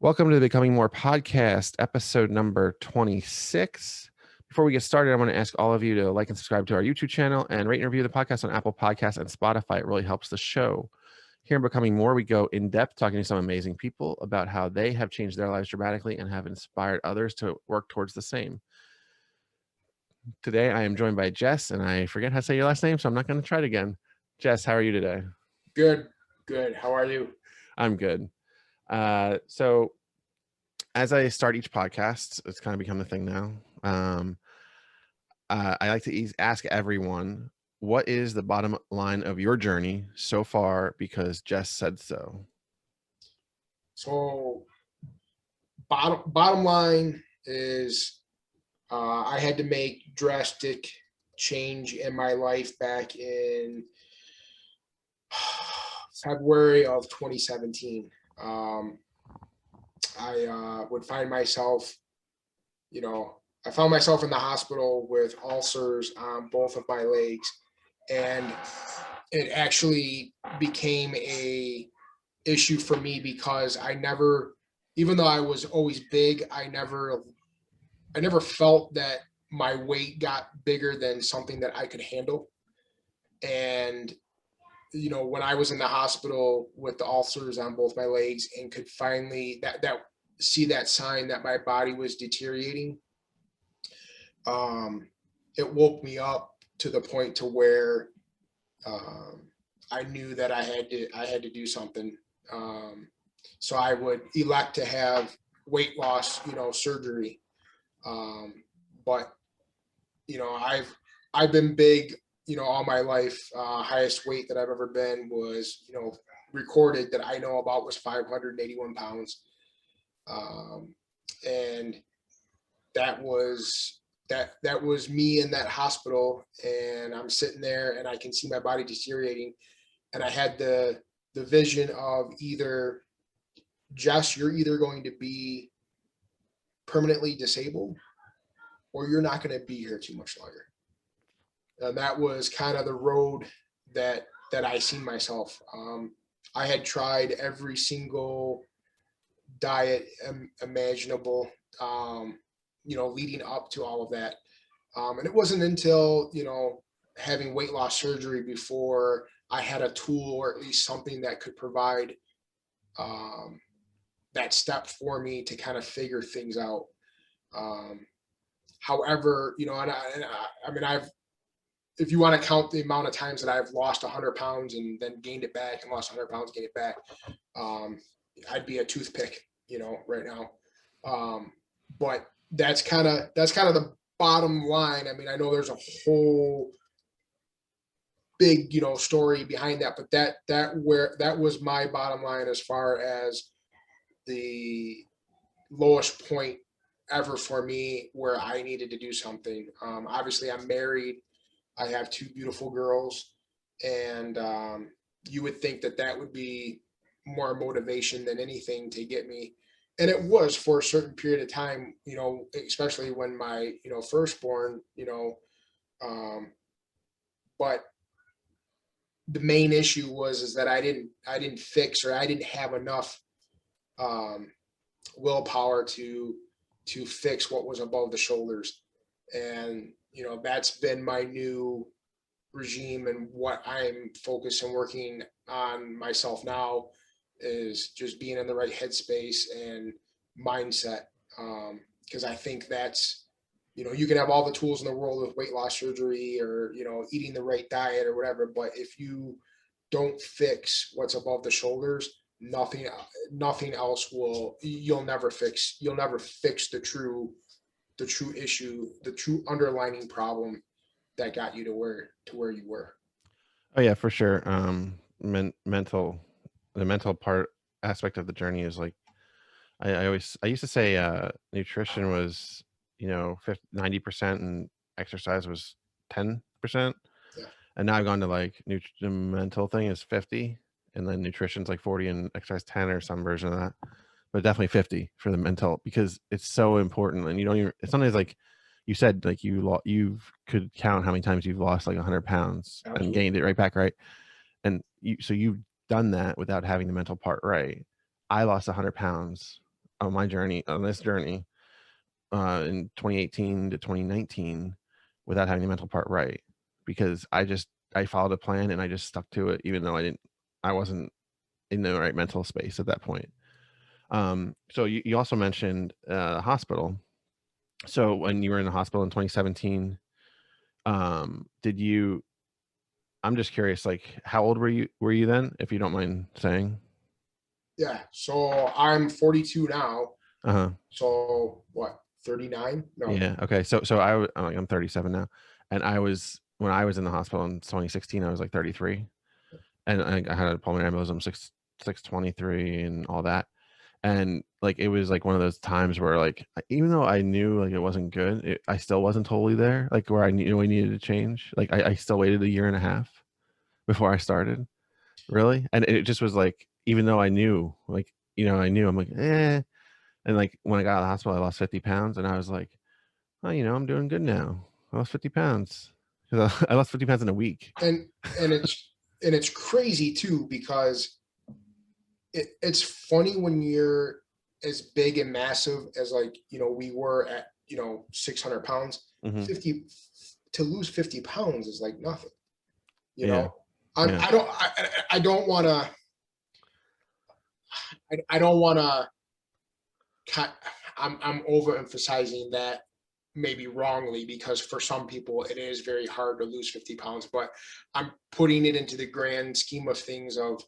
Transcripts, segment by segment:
Welcome to the Becoming More podcast, episode number 26. Before we get started, I want to ask all of you to like and subscribe to our YouTube channel and rate and review the podcast on Apple Podcasts and Spotify. It really helps the show. Here in Becoming More, we go in depth talking to some amazing people about how they have changed their lives dramatically and have inspired others to work towards the same. Today, I am joined by Jess, and I forget how to say your last name, so I'm not going to try it again. Jess, how are you today? Good. How are you? I'm good. So as I start each podcast, it's kind of become the thing now. I like to ask everyone, what is the bottom line of your journey so far? Because Jess said so. So bottom line is I had to make drastic change in my life back in February of 2017. I would find myself, I found myself in the hospital with ulcers on both of my legs, and it actually became a issue for me because I never, even though I was always big, I never felt that my weight got bigger than something that I could handle. And when I was in the hospital with the ulcers on both my legs and could finally see that sign that my body was deteriorating, it woke me up to the point to where I knew that I had to do something. So I would elect to have weight loss, surgery. But I've been big, all my life. Highest weight that I've ever been was, recorded that I know about was 581 pounds. And that was me in that hospital, and I'm sitting there and I can see my body deteriorating. And I had the vision of either, Jess, you're either going to be permanently disabled or you're not going to be here too much longer. And that was kind of the road that I seen myself. I had tried every single diet imaginable, leading up to all of that. And it wasn't until, having weight loss surgery before I had a tool, or at least something that could provide that step for me to kind of figure things out. However, I mean, if you want to count the amount of times that I've lost 100 pounds and then gained it back and lost 100 pounds, gained it back, I'd be a toothpick, right now. But that's kind of the bottom line. I mean, I know there's a whole big, story behind that, but that was my bottom line as far as the lowest point ever for me where I needed to do something. Obviously I'm married. I have two beautiful girls, and you would think that would be more motivation than anything to get me. And it was for a certain period of time, especially when my, firstborn, but the main issue is that I didn't fix, or I didn't have enough willpower to fix what was above the shoulders. And, that's been my new regime, and what I'm focused and working on myself now is just being in the right headspace and mindset. Because I think that's, you can have all the tools in the world with weight loss surgery, or, eating the right diet or whatever, but if you don't fix what's above the shoulders, nothing else will. You'll never fix the true issue, the true underlying problem that got you to where you were. Oh yeah, for sure. The mental part aspect of the journey is like, I used to say nutrition was 90% and exercise was 10%. Yeah. And now I've gone to like the mental thing is 50, and then nutrition's like 40 and exercise 10, or some version of that. But definitely 50 for the mental, because it's so important. And you don't even, it's sometimes like you said, like you could count how many times you've lost like 100 pounds. Absolutely. And gained it right back, right? And so you've done that without having the mental part right. I lost 100 pounds my journey, on this journey, in 2018 to 2019 without having the mental part right, because I followed a plan and I just stuck to it, even though I wasn't in the right mental space at that point. So you also mentioned hospital. So when you were in the hospital in 2017, did you? I'm just curious, like, how old were you then, if you don't mind saying? Yeah. So I'm 42 now. Uh-huh. So what, 39? No. Yeah. Okay. I'm 37 now, and when I was in the hospital in 2016, I was like 33, and I had a pulmonary embolism 623 and all that, and like it was like one of those times where like even though I knew like it wasn't good, I still wasn't totally there, like where I knew I needed to change. Like I still waited a year and a half before I started, really, and it just was like even though I knew, like I knew, I'm like and like when I got out of the hospital, I lost 50 pounds, and I was like, oh, I'm doing good now. I lost 50 pounds. I lost 50 pounds in a week. And it's crazy too, because it's funny when you're as big and massive as like, we were at, 600 pounds, Mm-hmm. 50 to lose 50 pounds is like nothing, Yeah. I don't, I don't want to, I don't want to, I'm overemphasizing that maybe wrongly, because for some people it is very hard to lose 50 pounds, but I'm putting it into the grand scheme of things of,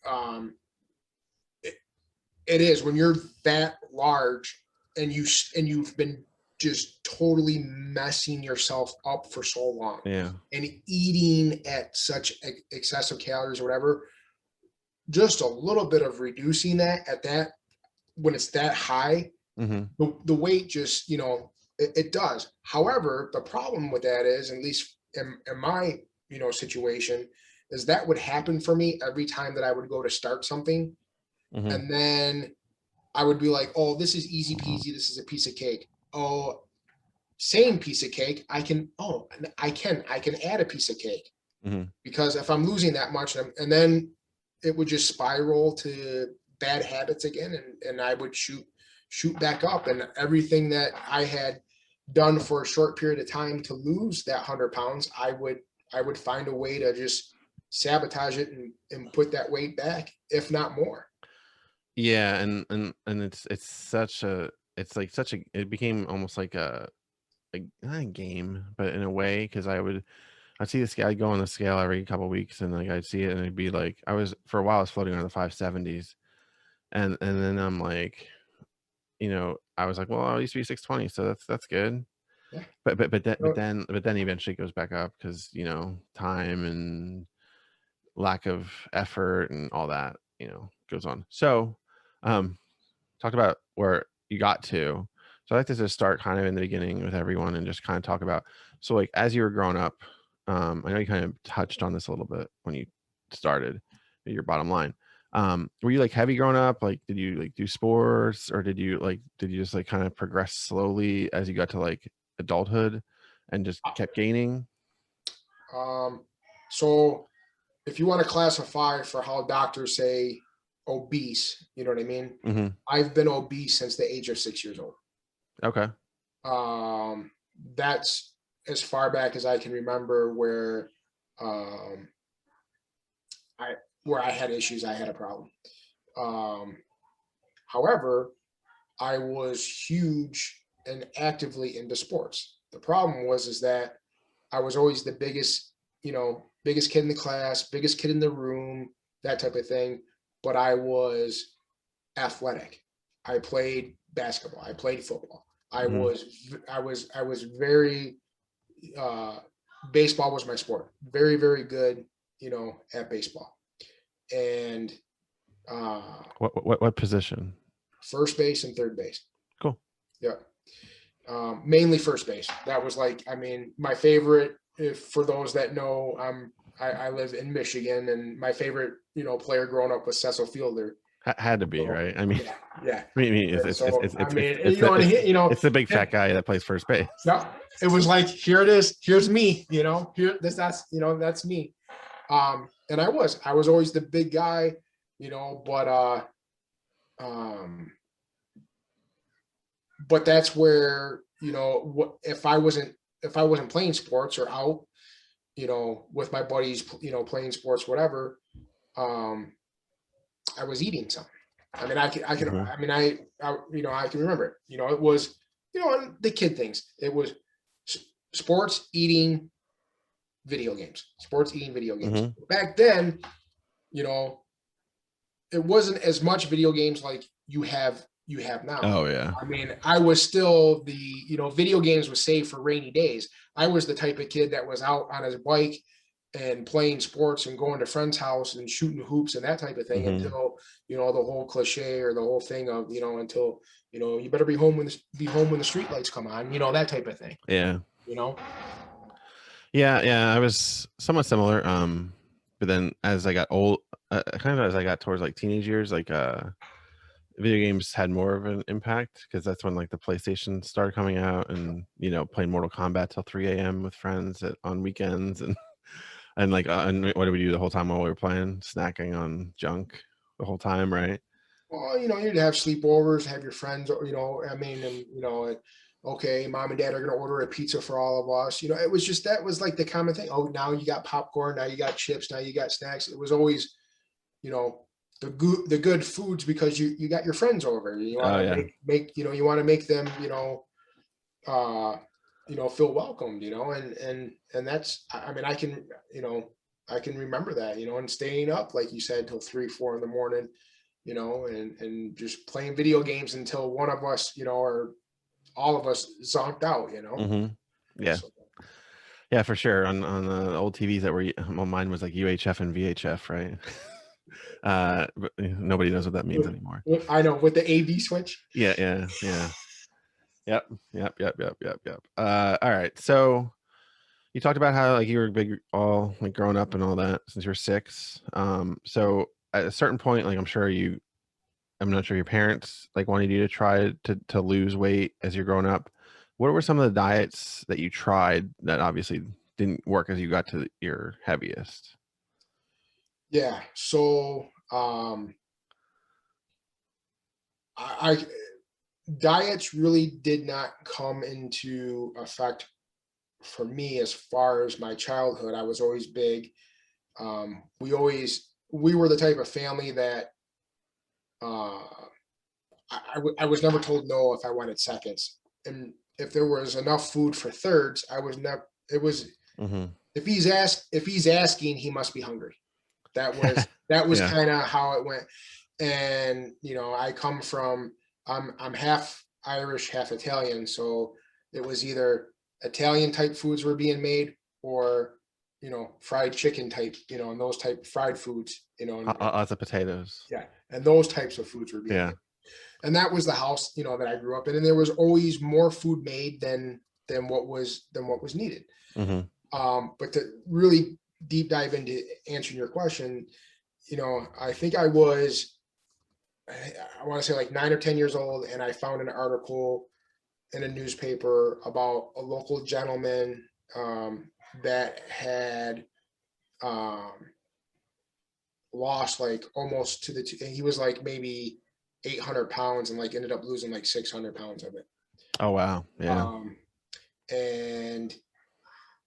um, it is when you're that large and you've been just totally messing yourself up for so long, Yeah. and eating at such excessive calories or whatever, just a little bit of reducing that at that, when it's that high, Mm-hmm. the weight just, it does. However, the problem with that is, at least in my, situation, is that would happen for me every time that I would go to start something. Mm-hmm. And then I would be like, oh, this is easy peasy. This is a piece of cake. Oh, same piece of cake. I can add a piece of cake, Mm-hmm. because if I'm losing that much, and then it would just spiral to bad habits again. And I would shoot back up, and everything that I had done for a short period of time to lose that 100 pounds, I would find a way to just sabotage it and put that weight back, if not more. Yeah, and it's such a it's like such a it became almost like not a game, but in a way, because I'd see the scale, I'd go on the scale every couple of weeks, and like I'd see it, and it'd be like for a while I was floating around the 570s, and then I'm like, I was like, well, I used to be 620, so that's good. Yeah. But then eventually it goes back up because time and lack of effort and all that goes on. So talked about where you got to. So I like to just start kind of in the beginning with everyone and just kind of talk about, so like as you were growing up, I know you kind of touched on this a little bit when you started your bottom line. Were you like heavy growing up? Like, did you like do sports, or did you just like kind of progress slowly as you got to like adulthood and just kept gaining? So if you want to classify for how doctors say obese, you know what I mean? Mm-hmm. I've been obese since the age of 6 years old. Okay. That's as far back as I can remember where I had issues, I had a problem. However, I was huge and actively into sports. The problem is that I was always the biggest, biggest kid in the class, biggest kid in the room, that type of thing. But I was athletic. I played basketball. I played football. Mm-hmm. I was very, baseball was my sport. Very, very good, at baseball. And What position? first base and third base. Cool. Yeah. Mainly first base. That was like, I mean, my favorite, if for those that know, I live in Michigan, and my favorite, player growing up was Cecil Fielder. Had to be, So, right? I mean, yeah. I mean, So I mean, it's the big fat guy that plays first base. Yeah, it was like, here it is. Here's me. That's me. And I was always the big guy, but But that's where, if I wasn't playing sports or out, with my buddies, playing sports, whatever, I was eating something. I mean, Mhm. I can remember it. It was, the kid things. It was sports, eating, video games. Sports, eating, video games. Mhm. Back then, you know, it wasn't as much video games like you have now. Oh yeah. I mean, I was still video games was saved for rainy days. I was the type of kid that was out on his bike and playing sports and going to friends' house and shooting hoops and that type of thing Mhm. until, the whole cliche or the whole thing of, until, you better be home when the street lights come on, that type of thing, Yeah. you know? Yeah. I was somewhat similar. But then as I got old, kind of as I got towards like teenage years, like video games had more of an impact because that's when like the PlayStation started coming out, and playing Mortal Kombat till 3 a.m. with friends on weekends, and and what did we do the whole time while we were playing? Snacking on junk the whole time, right? Well, you'd have sleepovers, have your friends, I mean, and, okay, mom and dad are going to order a pizza for all of us. It was just, that was like the common thing. Oh, now you got popcorn, now you got chips, now you got snacks. It was always, you know, the good foods because you got your friends over. You want Oh to yeah. you want to make them, uh, feel welcomed, and that's, I mean, I can remember that, and staying up, like you said, till 3, 4 in the morning, and just playing video games until one of us, or all of us zonked out. Hmm. Yeah. So, Yeah, for sure. On the old TVs that were, well, mine was like UHF and VHF, right? But nobody knows what that means anymore. I know, with the AV switch. Yeah. Yep. All right. So you talked about how like you were big, all like growing up and all that since you were 6. So at a certain point, like I'm not sure your parents like wanted you to try to lose weight as you're growing up. What were some of the diets that you tried that obviously didn't work as you got to your heaviest? Yeah. So, I diets really did not come into effect for me as far as my childhood. I was always big. We were the type of family that, uh, I was never told no if I wanted seconds, and if there was enough food for thirds, I was never. It was, Hmm. if he's asking, he must be hungry. That was Yeah. kind of how it went. And I come from, I'm half Irish, half Italian, so it was either Italian type foods were being made, or fried chicken type, and those type of fried foods, Lots of potatoes. yeah, and those types of foods were being Yeah. made. And that was the house, that I grew up in, and there was always more food made than what was needed. Hmm. But to really deep dive into answering your question, I think I was, I want to say like 9 or 10 years old, and I found an article in a newspaper about a local gentleman, that had, um, lost like almost and he was like maybe 800 pounds and like ended up losing like 600 pounds of it. Oh wow. Yeah. Um, and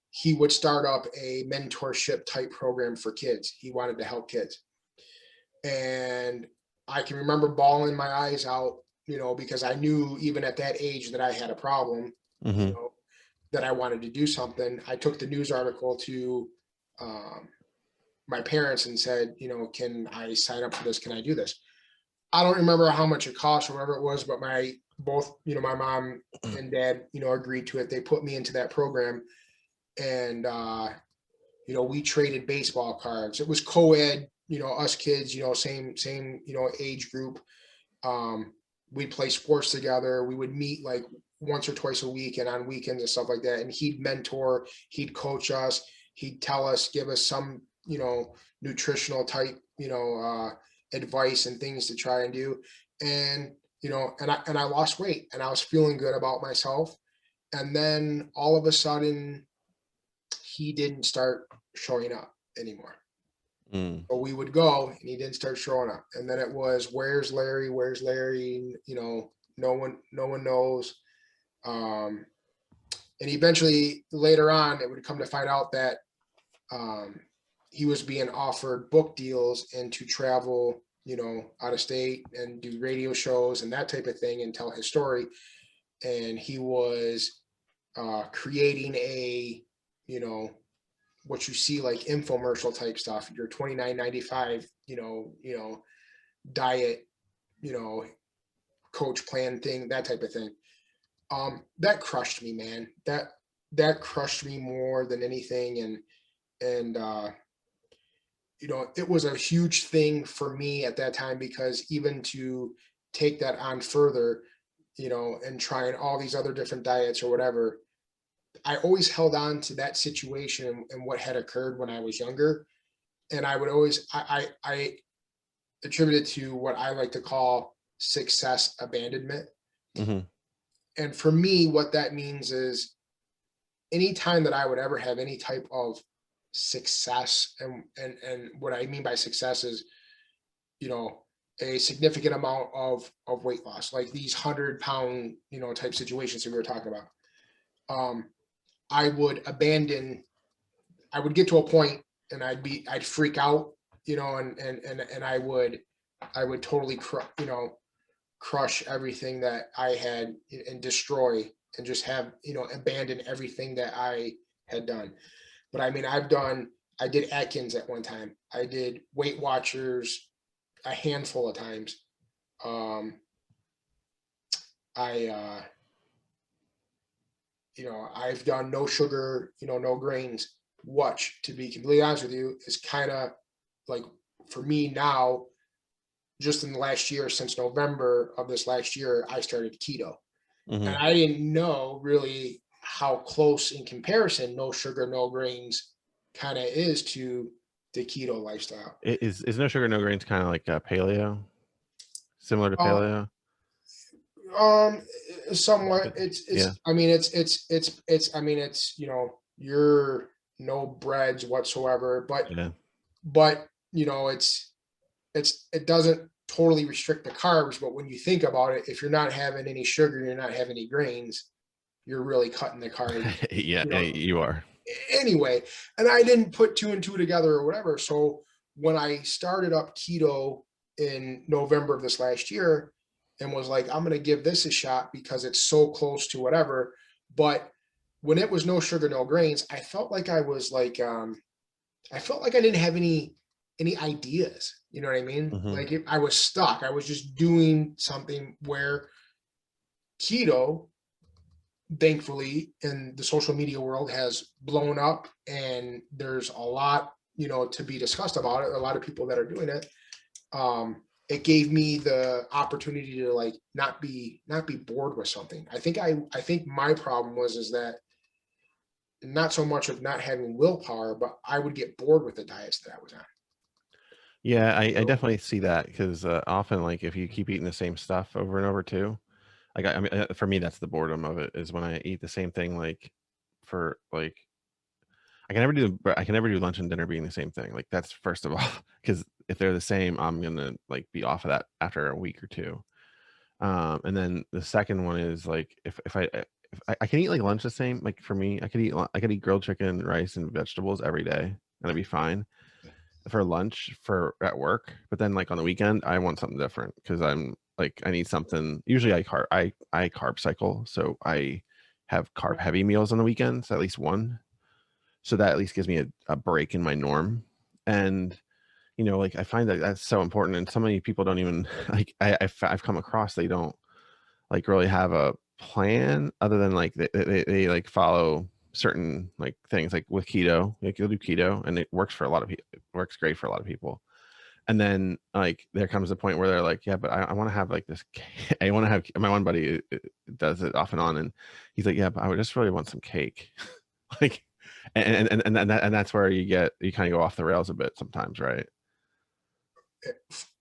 he would start up a mentorship type program for kids. He wanted to help kids. And I can remember bawling my eyes out, because I knew even at that age that I had a problem, you Hmm. know, that I wanted to do something. I took the news article to, um, my parents and said, can I sign up for this? Can I do this? I don't remember how much it cost or whatever it was, but my mom and dad, agreed to it. They put me into that program, and we traded baseball cards. It was co-ed, us kids, same, age group. We'd play sports together. We would meet like once or twice a week and on weekends and stuff like that. And he'd mentor, he'd coach us, he'd tell us, give us some, nutritional type, advice and things to try and do. And, and I lost weight and I was feeling good about myself. And then all of a sudden he didn't start showing up anymore. But we would go and he didn't start showing up. And then it was, where's Larry? Where's Larry? You know, no one knows. And eventually later on, it would come to find out that he was being offered book deals and to travel, you know, out of state and do radio shows and that type of thing and tell his story. And he was creating a, you know, what you see like infomercial type stuff, your $29.95, you know, diet, you know, coach plan thing, that type of thing. That crushed me, man. That crushed me more than anything. And you know, it was a huge thing for me at that time, because even to take that on further, you know, and trying all these other different diets or whatever, I always held on to that situation and what had occurred when I was younger. And I would always, I attribute it to what I like to call success abandonment. Mm-hmm. And for me, what that means is anytime that I would ever have any type of success, and what I mean by success is, you know, a significant amount of weight loss, like these 100-pound, you know, type situations that we were talking about. I would get to a point and I'd freak out, you know, and I would totally crush everything that I had and destroy and just have, you know, abandon everything that I had done. But I mean, I did Atkins at one time. I did Weight Watchers a handful of times. I you know, I've done no sugar, you know, no grains. Which, to be completely honest with you, is kind of like, for me now, just in the last year, since November of this last year, I started keto. Mm-hmm. And I didn't know really how close in comparison no sugar, no grains kind of is to the keto lifestyle. Is no sugar, no grains kind of like paleo, similar to Uh, paleo? um, Somewhat. Yeah. I mean, I mean, it's, you know, you're no breads whatsoever, Yeah. but you know, it doesn't totally restrict the carbs. But when you think about it, if you're not having any sugar, you're not having any grains, you're really cutting the carbs. Yeah, You know, you are. anyway, and I didn't put two and two together or whatever. So when I started up keto in November of this last year and was like, I'm going to give this a shot because it's so close to whatever. But when it was no sugar, no grains, I felt like I was like, I felt like I didn't have any ideas. You know what I mean? Mm-hmm. Like I was stuck. I was just doing something where keto, thankfully, in the social media world, has blown up, and there's a lot, you know, to be discussed about it. A lot of people that are doing it. It gave me the opportunity to like not be bored with something. I think my problem is that not so much of not having willpower, but I would get bored with the diets that I was on. Yeah, I So, definitely see that because often, like, if you keep eating the same stuff over and over too, like, I mean, for me, that's the boredom of it is when I eat the same thing, like, for like, I can never do lunch and dinner being the same thing. Like, that's first of all, because if they're the same, I'm gonna like be off of that after a week or two. And then the second one is like if I can eat like lunch the same, like for me, I could eat grilled chicken, rice, and vegetables every day, and I'd be fine for lunch for at work. But then like on the weekend, I want something different because I'm like I need something. Usually I carb cycle, so I have carb heavy meals on the weekends, at least one. So that at least gives me a break in my norm. And you know, like I find that that's so important. And so many people don't even like I've come across they don't like really have a plan other than like they like follow certain like things like with keto, like you'll do keto and it works for a lot of people. It works great for a lot of people. And then like there comes a point where they're like, yeah, but I want to have like this. I want to have my one buddy does it off and on, and he's like, yeah, but I would just really want some cake, like, and that's where you kind of go off the rails a bit sometimes, right?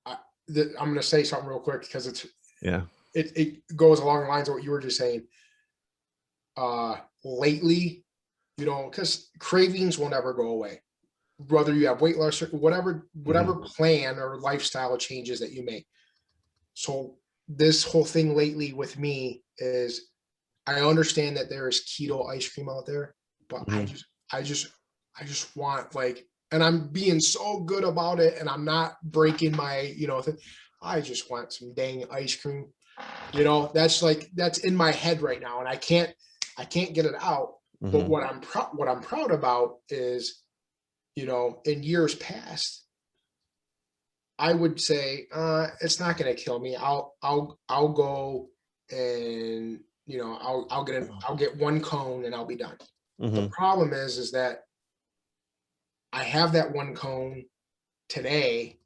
I, I'm going to say something real quick because Yeah. it goes along the lines of what you were just saying. Lately, you know, because cravings will never go away. whether you have weight loss or whatever plan or lifestyle changes that you make. So this whole thing lately with me is, I understand that there is keto ice cream out there, but I just want, like, and I'm being so good about it, and I'm not breaking my, I just want some dang ice cream. That's in my head right now, and I can't get it out. But what I'm proud about is, in years past, I would say, it's not going to kill me. I'll go and, I'll get one cone and I'll be done. The problem is that I have that one cone today,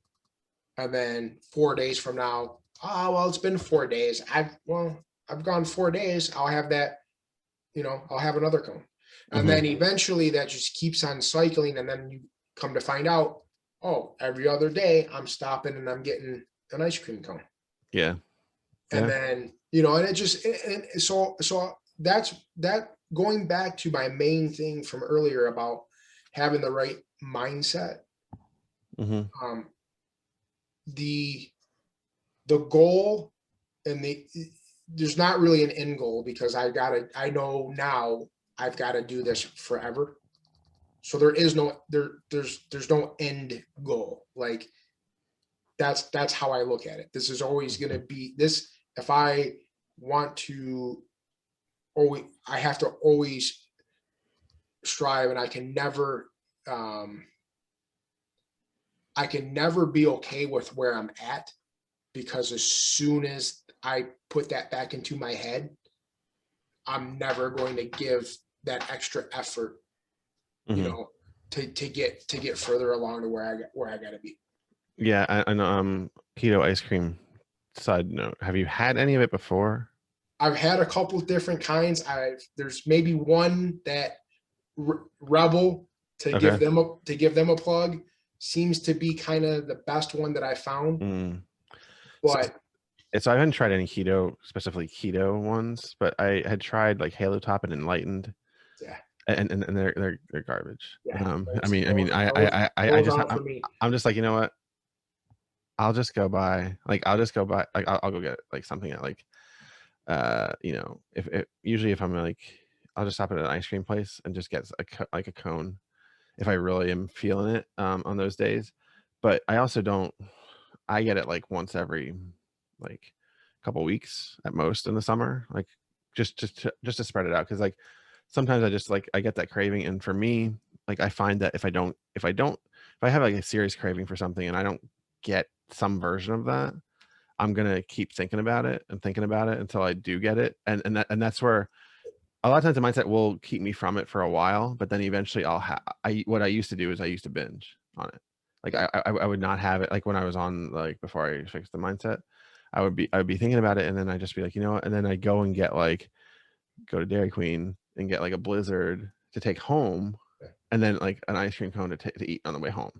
and then 4 days from now, well, it's been 4 days. I've gone 4 days. I'll have that, I'll have another cone. And then eventually that just keeps on cycling. And then you come to find out, oh, every other day I'm stopping and I'm getting an ice cream cone. Yeah. And then, and it just, so that's going back to my main thing from earlier about having the right mindset. The goal, and there's not really an end goal, because I know now I've got to do this forever. So there is there's no end goal. Like, that's how I look at it. This is always going to be this. If I want to, I have to always strive, and I can never be okay with where I'm at, because as soon as I put that back into my head, I'm never going to give that extra effort, to get further along to where I got to be. Yeah, and keto ice cream. Side note: have you had any of it before? I've had a couple of different kinds. There's maybe one that Rebel, to give them a plug, seems to be kind of the best one that I found. But so I haven't tried any specifically keto ones, but I had tried like Halo Top and Enlightened. Yeah. And they're garbage. Yeah. I'm just like, you know what? I'll just go buy like I'll go get like something at like if usually if I'm like, I'll just stop at an ice cream place and just get a cone if I really am feeling it on those days. But I also don't. I get it like once every like couple weeks at most in the summer, like just to spread it out, because like sometimes I get that craving, and for me, like I find that if I have like a serious craving for something and I don't get some version of that, I'm gonna keep thinking about it until I do get it, and that's where a lot of times the mindset will keep me from it for a while, but then eventually what I used to do is I used to binge on it. Like I would not have it, like when I was on, like before I fixed the mindset, I would be thinking about it, and then I'd just be like, you know what, and then I'd go and go to Dairy Queen and get like a Blizzard to take home, and then like an ice cream cone to eat on the way home,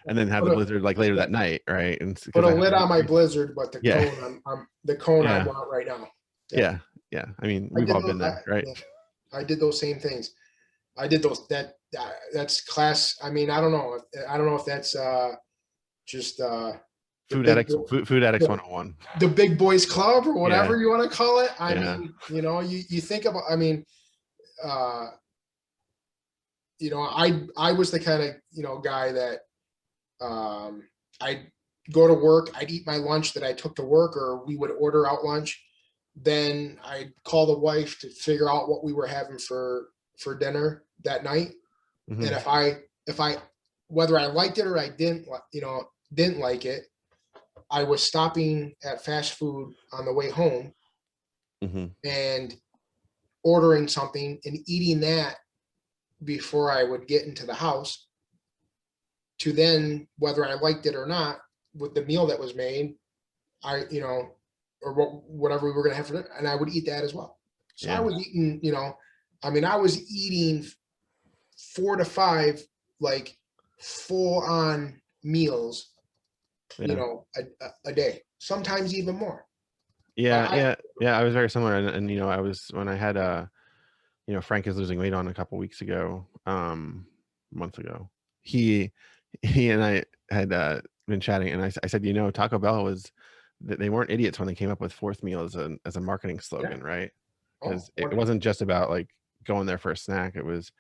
and then have the Blizzard like later that night, right? And put a lid on my Blizzard, but the cone I want right now. Yeah. I mean, we've all been there, right? I did those same things. I did those. That's class. I mean, I don't know if that's just Food Addicts 101. The big boys club, or whatever you want to call it. I mean, you think about. I mean, I was the kind of guy that I'd go to work, I'd eat my lunch that I took to work, or we would order out lunch. Then I'd call the wife to figure out what we were having for dinner that night. And if I whether I liked it or I didn't like it, I was stopping at fast food on the way home and ordering something and eating that before I would get into the house, to then, whether I liked it or not, with the meal that was made, or whatever we were going to have for dinner, and I would eat that as well. So I was eating, I was eating 4 to 5 like full on meals, a day, sometimes even more. I was very similar, and I was, when I had Frank is losing weight on a couple weeks ago, months ago. He and I had been chatting, and I said, Taco Bell was, they weren't idiots when they came up with fourth meal as a marketing slogan, Yeah. right? Oh, Because it wasn't just about like going there for a snack. It was,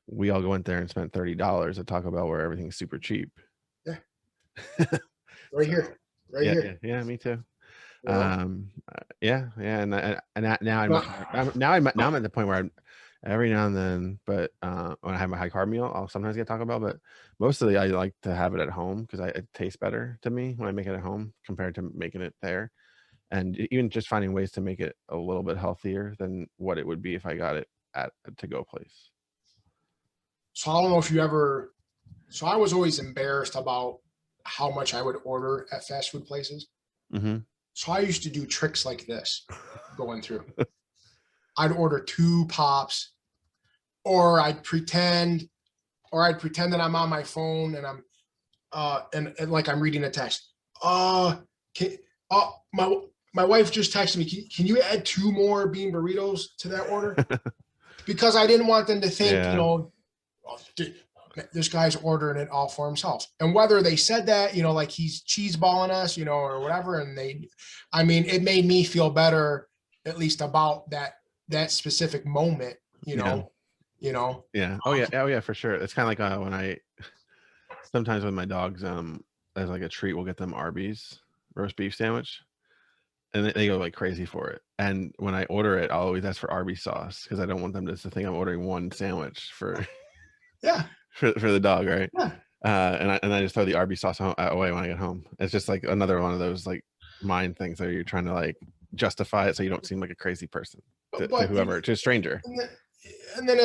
we all went there and spent $30 at Taco Bell where everything's super cheap. yeah. Right So, here. Right here. yeah, me too. You know? Yeah, and now I'm But, much more, now I'm at the point where I'm every now and then, but when I have my high carb meal, I'll sometimes get Taco Bell, but mostly I like to have it at home because it tastes better to me when I make it at home compared to making it there. And even just finding ways to make it a little bit healthier than what it would be if I got it at a to-go place. so I don't know if you ever, so I was always embarrassed about how much I would order at fast food places. Mm-hmm. So I used to do tricks like this going through. I'd order 2 pops, or I'd pretend that I'm on my phone and I'm and like I'm reading a text. Can, my wife just texted me. Can you add 2 more bean burritos to that order? Because I didn't want them to think, Yeah. oh, this guy's ordering it all for himself. And whether they said that, like he's cheeseballing us, or whatever, and it made me feel better, at least about that specific moment, Yeah. Yeah. Oh yeah, for sure. It's kind of like when sometimes with my dogs, as like a treat, we'll get them Arby's roast beef sandwich, and they go like crazy for it. And when I order it, I'll always ask for Arby's sauce because I don't want them to think I'm ordering one sandwich for yeah, for the dog, right? yeah. And I just throw the Arby's sauce away when I get home. It's just like another one of those like mind things that you're trying to like justify it so you don't seem like a crazy person to whoever, to a stranger. And then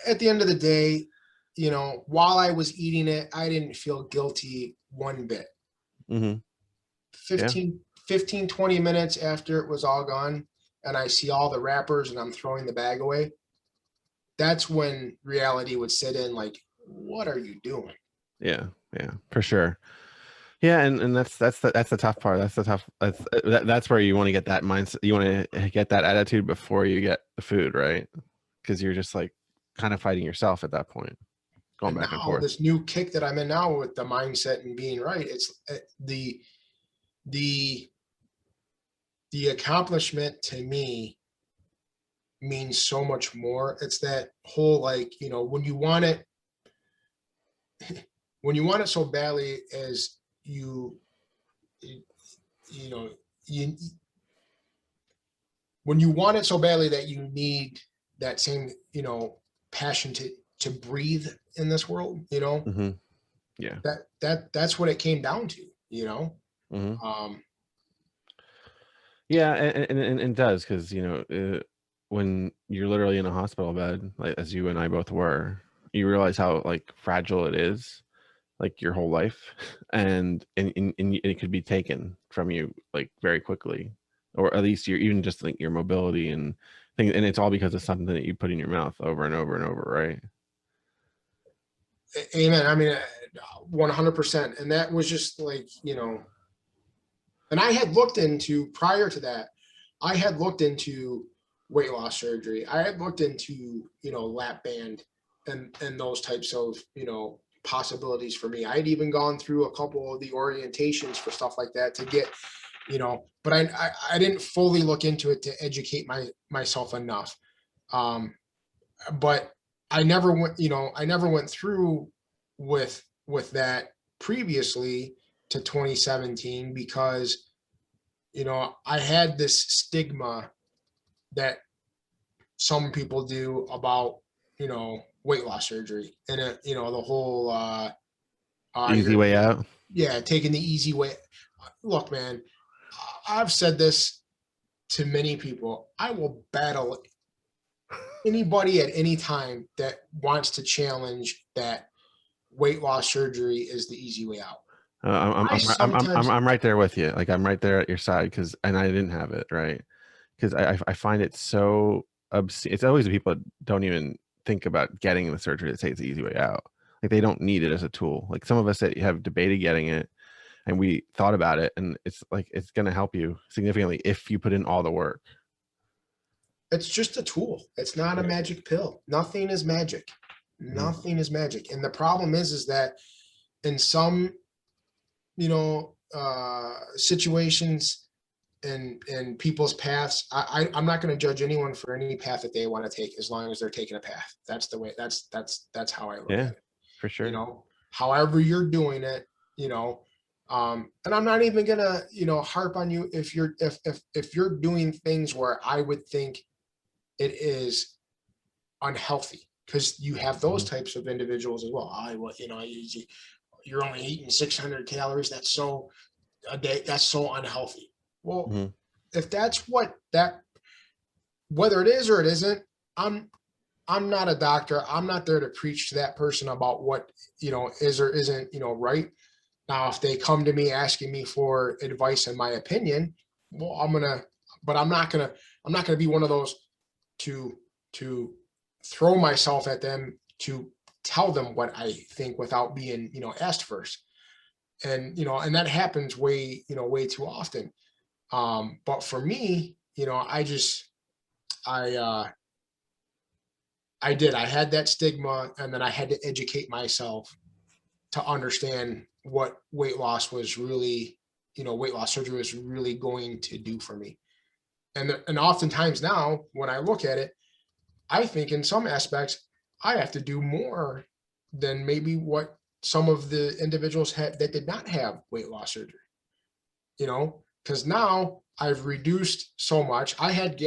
at the end of the day, while I was eating it, I didn't feel guilty one bit. Mm-hmm. 15, 20 minutes after it was all gone and I see all the wrappers and I'm throwing the bag away, that's when reality would sit in, like, what are you doing? Yeah, for sure. Yeah, and that's the tough part. That's where you want to get that mindset. You want to get that attitude before you get the food, right? Because you're just like kind of fighting yourself at that point, going And back and now forth. this new kick that I'm in now with the mindset and being right, it's the accomplishment to me means so much more. It's that whole, like, when you want it so badly as you know you when you want it so badly that you need that same passion to breathe in this world, Mm-hmm. Yeah. that's what it came down to. Mm-hmm. Yeah, and it does, because when you're literally in a hospital bed, like as you and I both were, you realize how like fragile it is, like your whole life, and it could be taken from you like very quickly, or at least you're even just like your mobility and things, and it's all because of something that you put in your mouth over and over and over, right? Amen. 100%. And that was just like, and I had looked into, prior to that, I had looked into weight loss surgery. I had looked into, lap band and those types of, possibilities for me. I had even gone through a couple of the orientations for stuff like that to get, but I didn't fully look into it to educate myself enough. But I never went through with that previously to 2017 because I had this stigma that some people do about weight loss surgery and the whole Easy way out. yeah, taking the easy way. Look, man, I've said this to many people. I will battle anybody at any time that wants to challenge that weight loss surgery is the easy way out. I'm right there with you. Like I'm right there at your side, and I didn't have it, right? Because I find it so obscene. It's always the people that don't even think about getting the surgery that say it's the easy way out. Like they don't need it as a tool. Like some of us that have debated getting it, and we thought about it, and it's like it's going to help you significantly if you put in all the work. It's just a tool. It's not a magic pill. Nothing is magic. Nothing is magic. And the problem is that in some, situations and people's paths, I'm not going to judge anyone for any path that they want to take, as long as they're taking a path. That's the way, that's how I look at it. For sure. However you're doing it, and I'm not even gonna, harp on you if you're doing things where I would think it is unhealthy, because you have those types of individuals as well. You're only eating 600 calories. That's so a day. That's so unhealthy. Well, if that's whether it is or it isn't, I'm not a doctor. I'm not there to preach to that person about what, is or isn't, right. Now, if they come to me asking me for advice and my opinion, well, I'm not gonna be one of those to throw myself at them to tell them what I think without being, asked first. And, and that happens way too often. But for me, I had that stigma, and then I had to educate myself to understand what weight loss was really, weight loss surgery was really going to do for me. And oftentimes now, when I look at it, I think in some aspects, I have to do more than maybe what some of the individuals had that did not have weight loss surgery, because now I've reduced so much. I had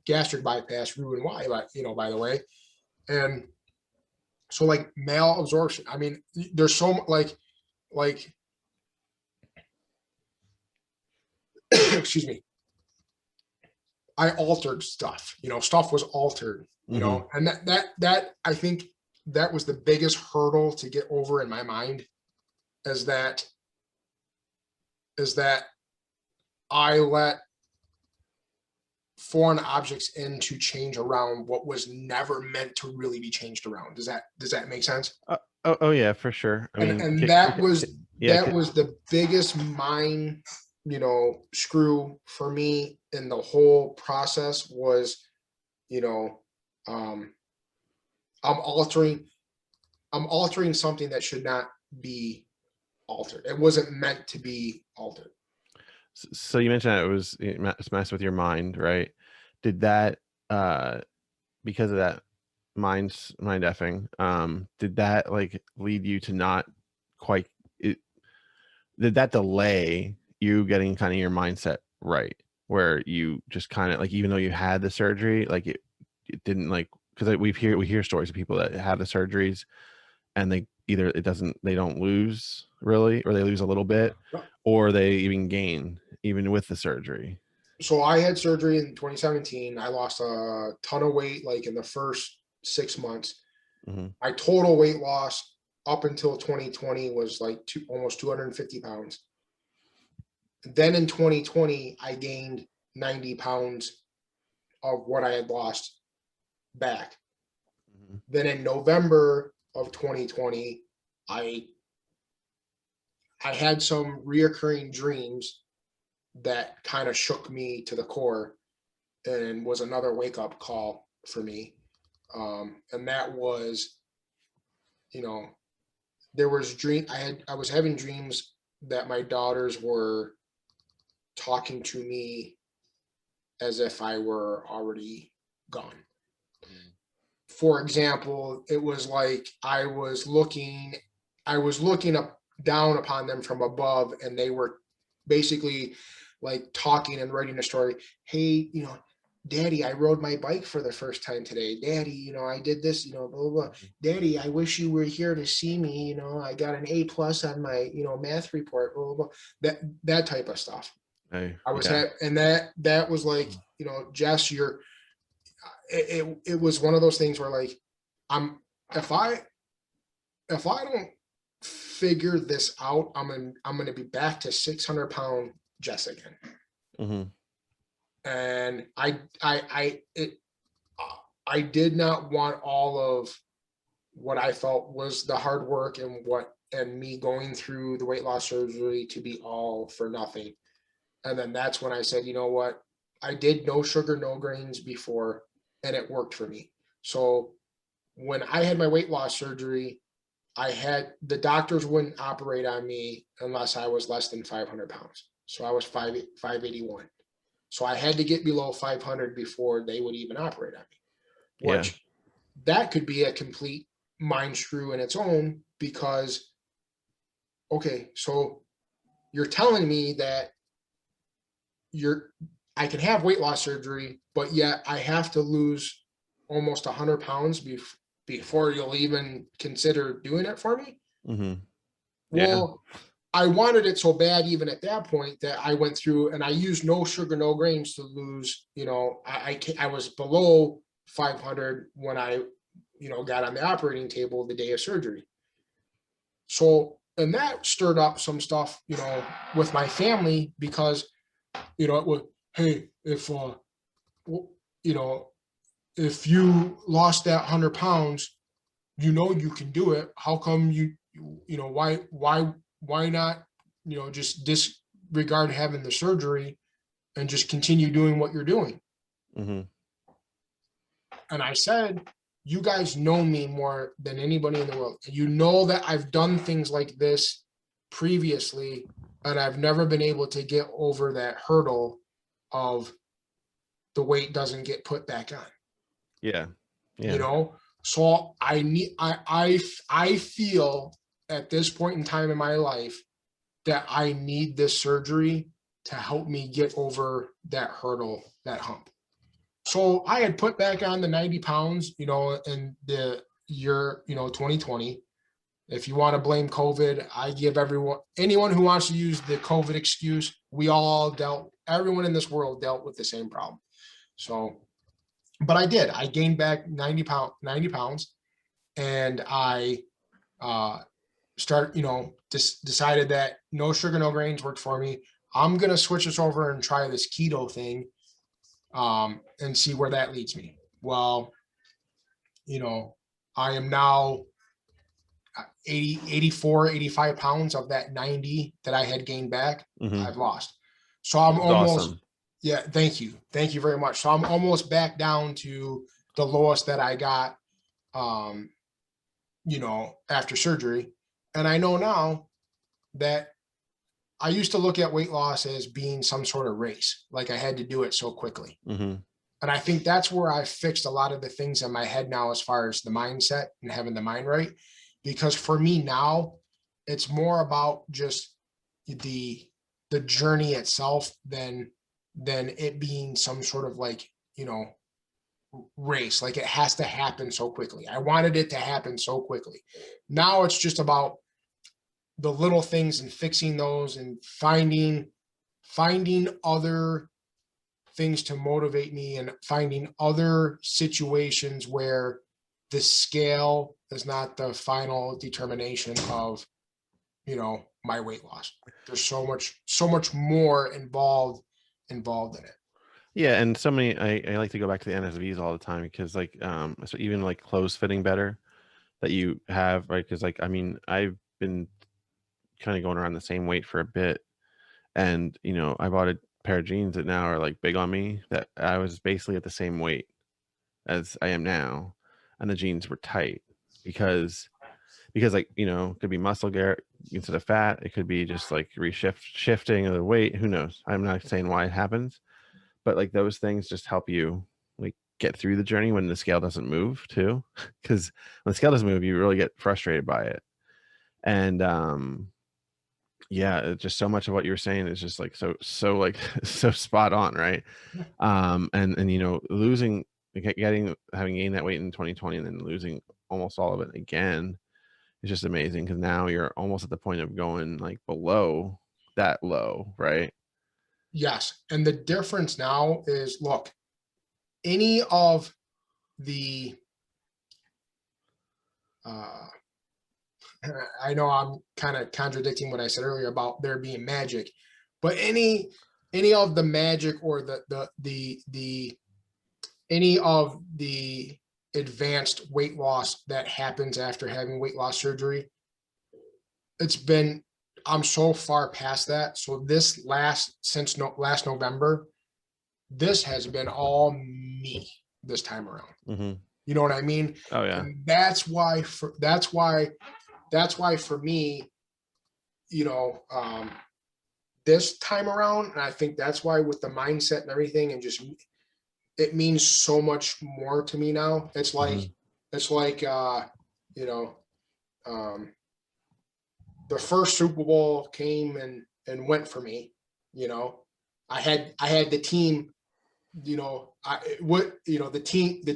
gastric bypass, Roux-en-Y, by the way. And so, like, malabsorption, I mean, there's so like excuse me, I altered stuff, stuff was altered, and that I think that was the biggest hurdle to get over in my mind, is that I let foreign objects in to change around what was never meant to really be changed around. Does that make sense? Oh yeah, for sure. I mean, And that was the biggest mind, screw for me in the whole process was, I'm altering something that should not be altered. It wasn't meant to be altered. So you mentioned that it's messed with your mind, right? Did that because of that mind effing, did that like lead you to not quite did that delay you getting kind of your mindset right, where you just kind of like, even though you had the surgery, like it didn't, like, because we hear stories of people that have the surgeries and they don't lose really, or they lose a little bit, or they even gain even with the surgery. So I had surgery in 2017. I lost a ton of weight, like in the first 6 months. My total weight loss up until 2020 was like almost 250 pounds. Then in 2020, I gained 90 pounds of what I had lost back. Then in November of 2020, I had some reoccurring dreams that kind of shook me to the core, and was another wake up call for me. And that was, there was I was having dreams that my daughters were talking to me as if I were already gone. For example, it was like I was looking down upon them from above, and they were basically like talking and writing a story. Hey, Daddy, I rode my bike for the first time today. Daddy, I did this, blah, blah, blah. Daddy, I wish you were here to see me. I got an A+ on my, math report, blah, blah, blah. That type of stuff. And that was like, Jess, it was one of those things where, like, if I don't figure this out, I'm going to be back to 600-pound Jess again. And I did not want all of what I felt was the hard work and me going through the weight loss surgery to be all for nothing. And then that's when I said, you know what? I did no sugar, no grains before, and it worked for me. So when I had my weight loss surgery, the doctors wouldn't operate on me unless I was less than 500 pounds. So I was 581. So I had to get below 500 before they would even operate on me, Yeah. which that could be a complete mind screw in its own, because, okay, so you're telling me that I can have weight loss surgery, but yet I have to lose almost 100 pounds before you'll even consider doing it for me. Mm-hmm. Yeah. Well, I wanted it so bad, even at that point, that I went through and I used no sugar, no grains to lose. I was below 500 when I, got on the operating table the day of surgery. So, and that stirred up some stuff, with my family, because, it was, hey, you know, if you lost that 100 pounds, you can do it. How come why not, just disregard having the surgery and just continue doing what you're doing? Mm-hmm. And I said, you guys know me more than anybody in the world. You know that I've done things like this previously, and I've never been able to get over that hurdle of the weight doesn't get put back on. Yeah. Yeah. So I feel at this point in time in my life that I need this surgery to help me get over that hurdle, that hump. So I had put back on the 90 pounds, in the year, 2020. If you want to blame COVID, I give anyone who wants to use the COVID excuse, everyone in this world dealt with the same problem. So, but I did. I gained back 90 pounds, and I decided that no sugar, no grains worked for me. I'm gonna switch this over and try this keto thing, and see where that leads me. Well, I am now 84, 85 pounds of that 90 that I had gained back. Mm-hmm. I've lost. So I'm That's almost awesome. Yeah, thank you. Thank you very much. So I'm almost back down to the lowest that I got, after surgery. And I know now that I used to look at weight loss as being some sort of race, like I had to do it so quickly. Mm-hmm. And I think that's where I fixed a lot of the things in my head now, as far as the mindset and having the mind right. Because for me now, it's more about just the journey itself than it being some sort of race. Like, it has to happen so quickly. I wanted it to happen so quickly. Now it's just about the little things and fixing those and finding other things to motivate me, and finding other situations where the scale is not the final determination of, my weight loss. There's so much more involved in it. Yeah, and so many. I like to go back to the NSVs all the time, because so even like clothes fitting better that you have, right? Because I've been kind of going around the same weight for a bit, and I bought a pair of jeans that now are like big on me, that I was basically at the same weight as I am now, and the jeans were tight because it could be muscle instead of fat. It could be just like shifting of the weight. Who knows? I'm not saying why it happens, but like those things just help you like get through the journey when the scale doesn't move too, because when the scale doesn't move, you really get frustrated by it. And yeah, just so much of what you're saying is just like so like so spot on, right? And losing, having gained that weight in 2020 and then losing almost all of it again is just amazing, because now you're almost at the point of going like below that low, right? Yes. And the difference now is, look, any of the I know I'm kind of contradicting what I said earlier about there being magic, but any of the magic, or the any of the advanced weight loss that happens after having weight loss surgery, I'm so far past that. So since last November, this has been all me this time around. Mm-hmm. You know what I mean? Oh yeah. And that's why for me, this time around, and I think that's why with the mindset and everything, and just it means so much more to me now. It's like you know, um, the first Super Bowl came and went for me. I had the team. The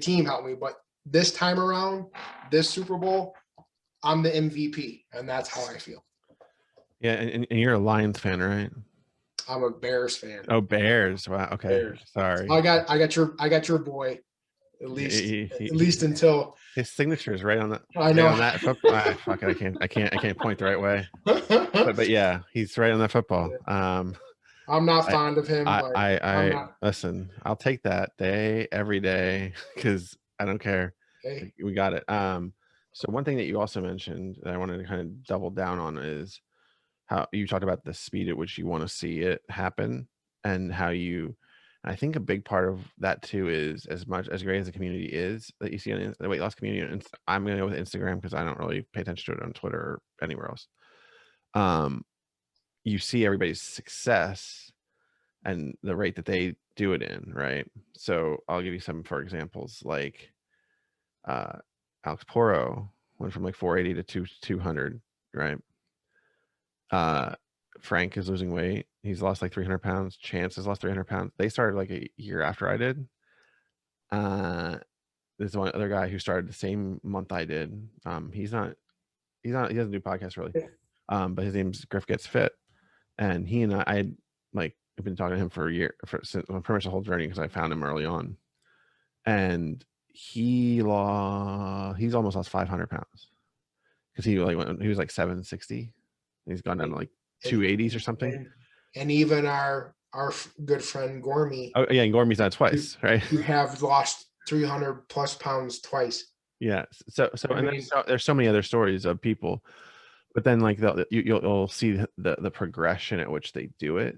team helped me, but this time around, this Super Bowl, I'm the MVP, and that's how I feel. Yeah, and you're a Lions fan, right? I'm a Bears fan. Oh, Bears. Wow. Okay. Bears. Sorry. I got your boy. At least until his signature is right on that. I know. Right on that football. Fuck it. I can't point the right way. But yeah, he's right on that football. I'm not fond of him, but I'm I not. listen. I'll take that day every day because I don't care. Hey, We got it. So one thing that you also mentioned that I wanted to kind of double down on is how you talked about the speed at which you want to see it happen, and how you. I think a big part of that too is, as much as great as the community is that you see on the weight loss community, and I'm going to go with Instagram because I don't really pay attention to it on Twitter or anywhere else. You see everybody's success and the rate that they do it in, right? So I'll give you some for examples, like Alex Poro went from like 480 to 200, right? Frank is losing weight. He's lost like 300 pounds. Chance has lost 300 pounds. They started like a year after I did. There's one other guy who started the same month I did. He doesn't do podcasts really. But his name's Griff Gets Fit. And he and I had like, I've been talking to him for a year, since pretty much the whole journey, because I found him early on. And he's almost lost 500 pounds because he was like 760. He's gone down to like 280s or something. And even our good friend Gormy. Oh yeah, and Gormy's done twice, right? You have lost 300 plus pounds twice. Yeah. So there's so many other stories of people, but then like you'll see the progression at which they do it,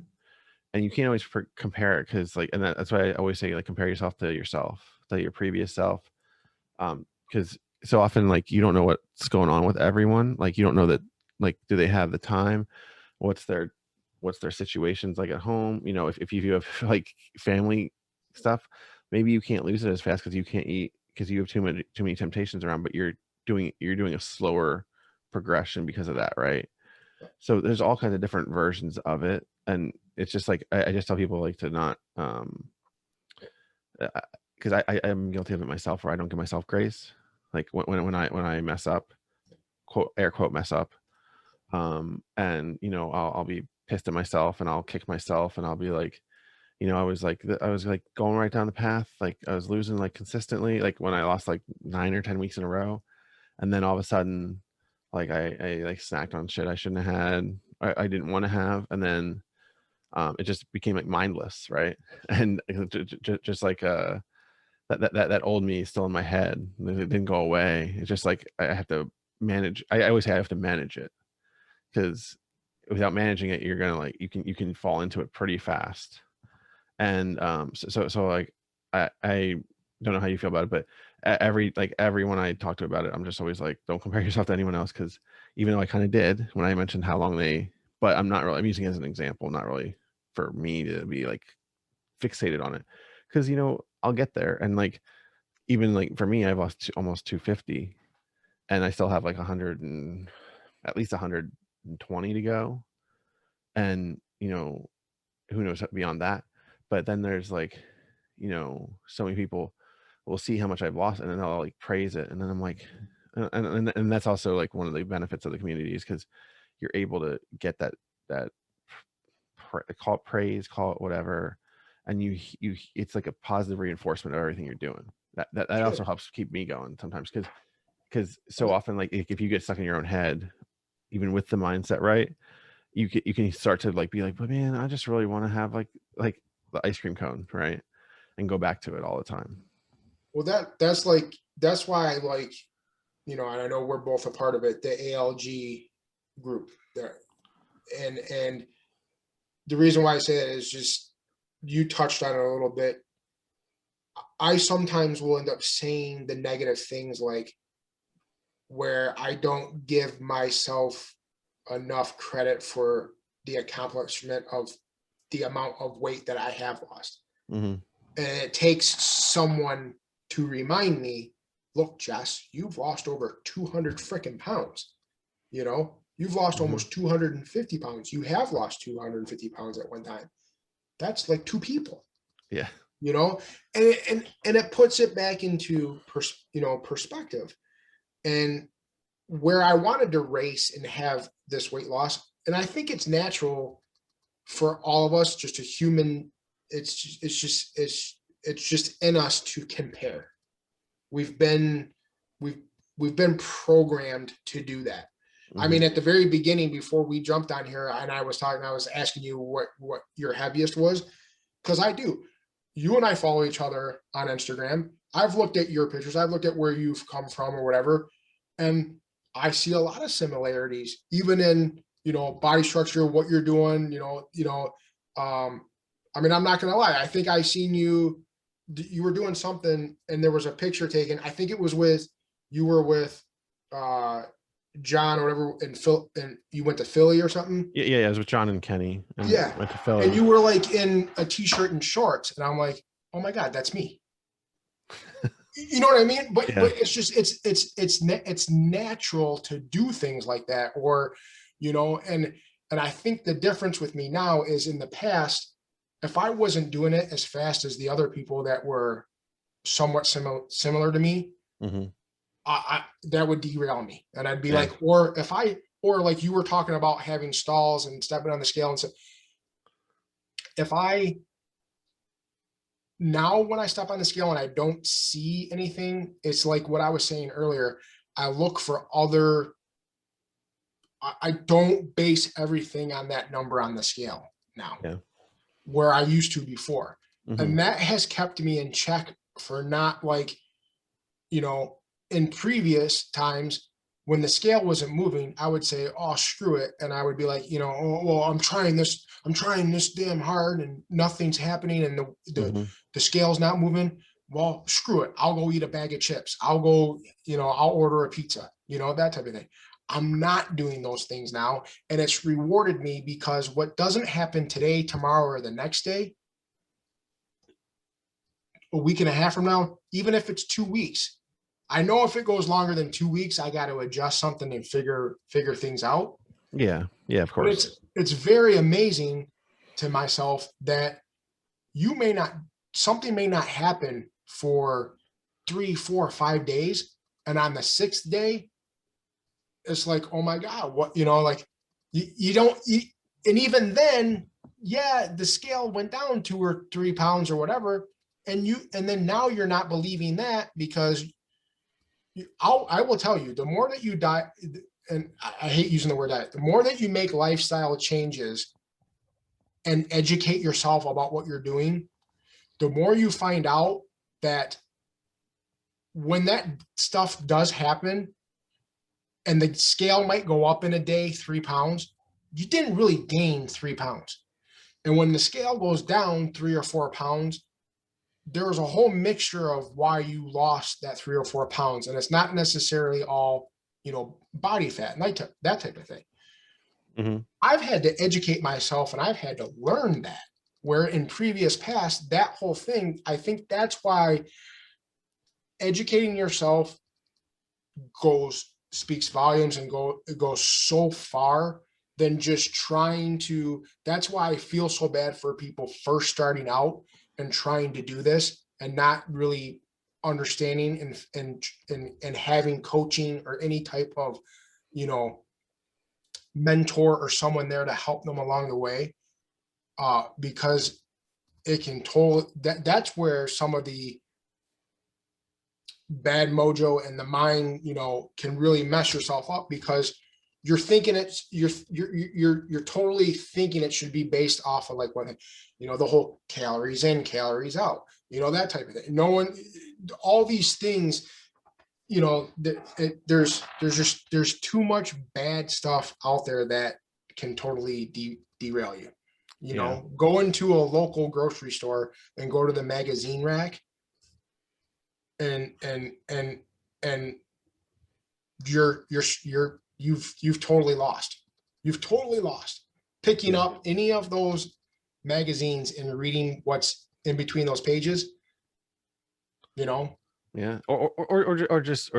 and you can't always compare it because like, and that's why I always say like compare yourself to your previous self, because so often like you don't know what's going on with everyone. Like you don't know that, like, do they have the time? What's their situations like at home? If you have like family stuff, maybe you can't lose it as fast because you can't eat because you have too many temptations around, but you're doing a slower progression because of that, right? So there's all kinds of different versions of it, and it's just like I just tell people like to not because I am guilty of it myself, where I don't give myself grace. Like when I mess up, quote air quote mess up, and I'll be pissed at myself and I'll kick myself and I'll be like, I was like going right down the path, like I was losing like consistently, like when I lost like 9 or 10 weeks in a row, and then all of a sudden like I like snacked on shit I shouldn't have had, I didn't want to have, and then it just became like mindless, right? And just like that old me is still in my head. It didn't go away. It's just like I have to manage. I always say I have to manage it, because without managing it, you're gonna like you can fall into it pretty fast. And so like I don't know how you feel about it, but everyone I talk to about it, I'm just always like, don't compare yourself to anyone else, because even though I kind of did when I mentioned how long but I'm not really, I'm using it as an example, not really for me to be like fixated on it, because I'll get there, and like even like for me, I've lost almost 250, and I still have like 100 and at least 120 to go, and who knows beyond that. But then there's like so many people will see how much I've lost, and then they'll like praise it, and then I'm like, and that's also like one of the benefits of the community, is because you're able to get that call it praise, call it whatever, and you it's like a positive reinforcement of everything you're doing. That also helps keep me going sometimes, because so often like if you get stuck in your own head, even with the mindset right, you can start to like be like, but man, I just really want to have like the ice cream cone, right? And go back to it all the time. Well, that's why I like, and I know we're both a part of it, the ALG group there. And the reason why I say that is just, you touched on it a little bit. I sometimes will end up saying the negative things, like where I don't give myself enough credit for the accomplishment of the amount of weight that I have lost. Mhm. And it takes someone to remind me, look, Jess, you've lost over 200 freaking pounds. You know, you've lost Mhm. almost 250 pounds. You have lost 250 pounds at one time. That's like two people, Yeah. you know, and it puts it back into perspective. And where I wanted to race and have this weight loss, and I think it's natural for all of us, just a human, it's just in us to compare. We've been we've we've been programmed to do that. I Mhm. mean, at the very beginning, before we jumped on here, and I was asking you what your heaviest was, because I do. You and I follow each other on Instagram. I've looked at your pictures. I've looked at where you've come from or whatever, and I see a lot of similarities, even in body structure, what you're doing. Um, I mean, I'm not gonna lie. I think I seen you. You were doing something, and there was a picture taken. I think it was with you were with uh John or whatever in Phil, and you went to Philly or something. Yeah, yeah, yeah, it was with John and Kenny, and Yeah. went to And Philly. you were like in a t-shirt and shorts. And I'm like, oh my God, that's me. You know what I mean? But Yeah. it's just it's natural to do things like that. Or, and I think the difference with me now is, in the past, if I wasn't doing it as fast as the other people that were somewhat similar to me, Mhm. that would derail me. And I'd be Yeah. like, or like you were talking about having stalls and stepping on the scale and stuff. If I Now when I step on the scale and I don't see anything, it's like what I was saying earlier. I look for other, I don't base everything on that number on the scale now, Yeah. where I used to before. Mhm. And that has kept me in check for not, like, you know, in previous times when the scale wasn't moving, I would say, oh, screw it. And I would be like, oh, well, I'm trying this damn hard and nothing's happening, and Mhm. the scale's not moving. Well, screw it. I'll go eat a bag of chips. I'll go, I'll order a pizza, that type of thing. I'm not doing those things now. And it's rewarded me, because what doesn't happen today, tomorrow, or the next day, a week and a half from now, even if it's 2 weeks, I know if it goes longer than 2 weeks, I got to adjust something and figure things out. Yeah. Yeah, of But course. it's very amazing to myself that you may not something may not happen for 3, 4, 5 days, and on the sixth day, it's like, oh my God, what, like, you don't eat. And even then, yeah, the scale went down 2 or 3 pounds or whatever, and then now you're not believing that, because I will tell you, the more that you diet, and I hate using the word diet, the more that you make lifestyle changes and educate yourself about what you're doing, the more you find out that when that stuff does happen, and the scale might go up in a day 3 pounds, you didn't really gain 3 pounds. And when the scale goes down 3 or 4 pounds, there's a whole mixture of why you lost that 3 or 4 pounds. And it's not necessarily all, body fat and that type of thing. Mhm. I've had to educate myself, and I've had to learn that. Where in previous past, that whole thing, I think that's why educating yourself speaks volumes, and it goes so far than just trying to. That's why I feel so bad for people first starting out and trying to do this, and not really understanding and having coaching or any type of, you know mentor or someone there to help them along the way, because it can that's where some of the bad mojo and the mind, can really mess yourself up, because you're thinking you're totally thinking it should be based off of, like, what, the whole calories in, calories out, that type of thing. No one, all these things, there's too much bad stuff out there that can totally derail you. Yeah. Go into a local grocery store and go to the magazine rack. and you've totally lost. You've totally lost picking up any of those magazines and reading what's in between those pages. Yeah, or just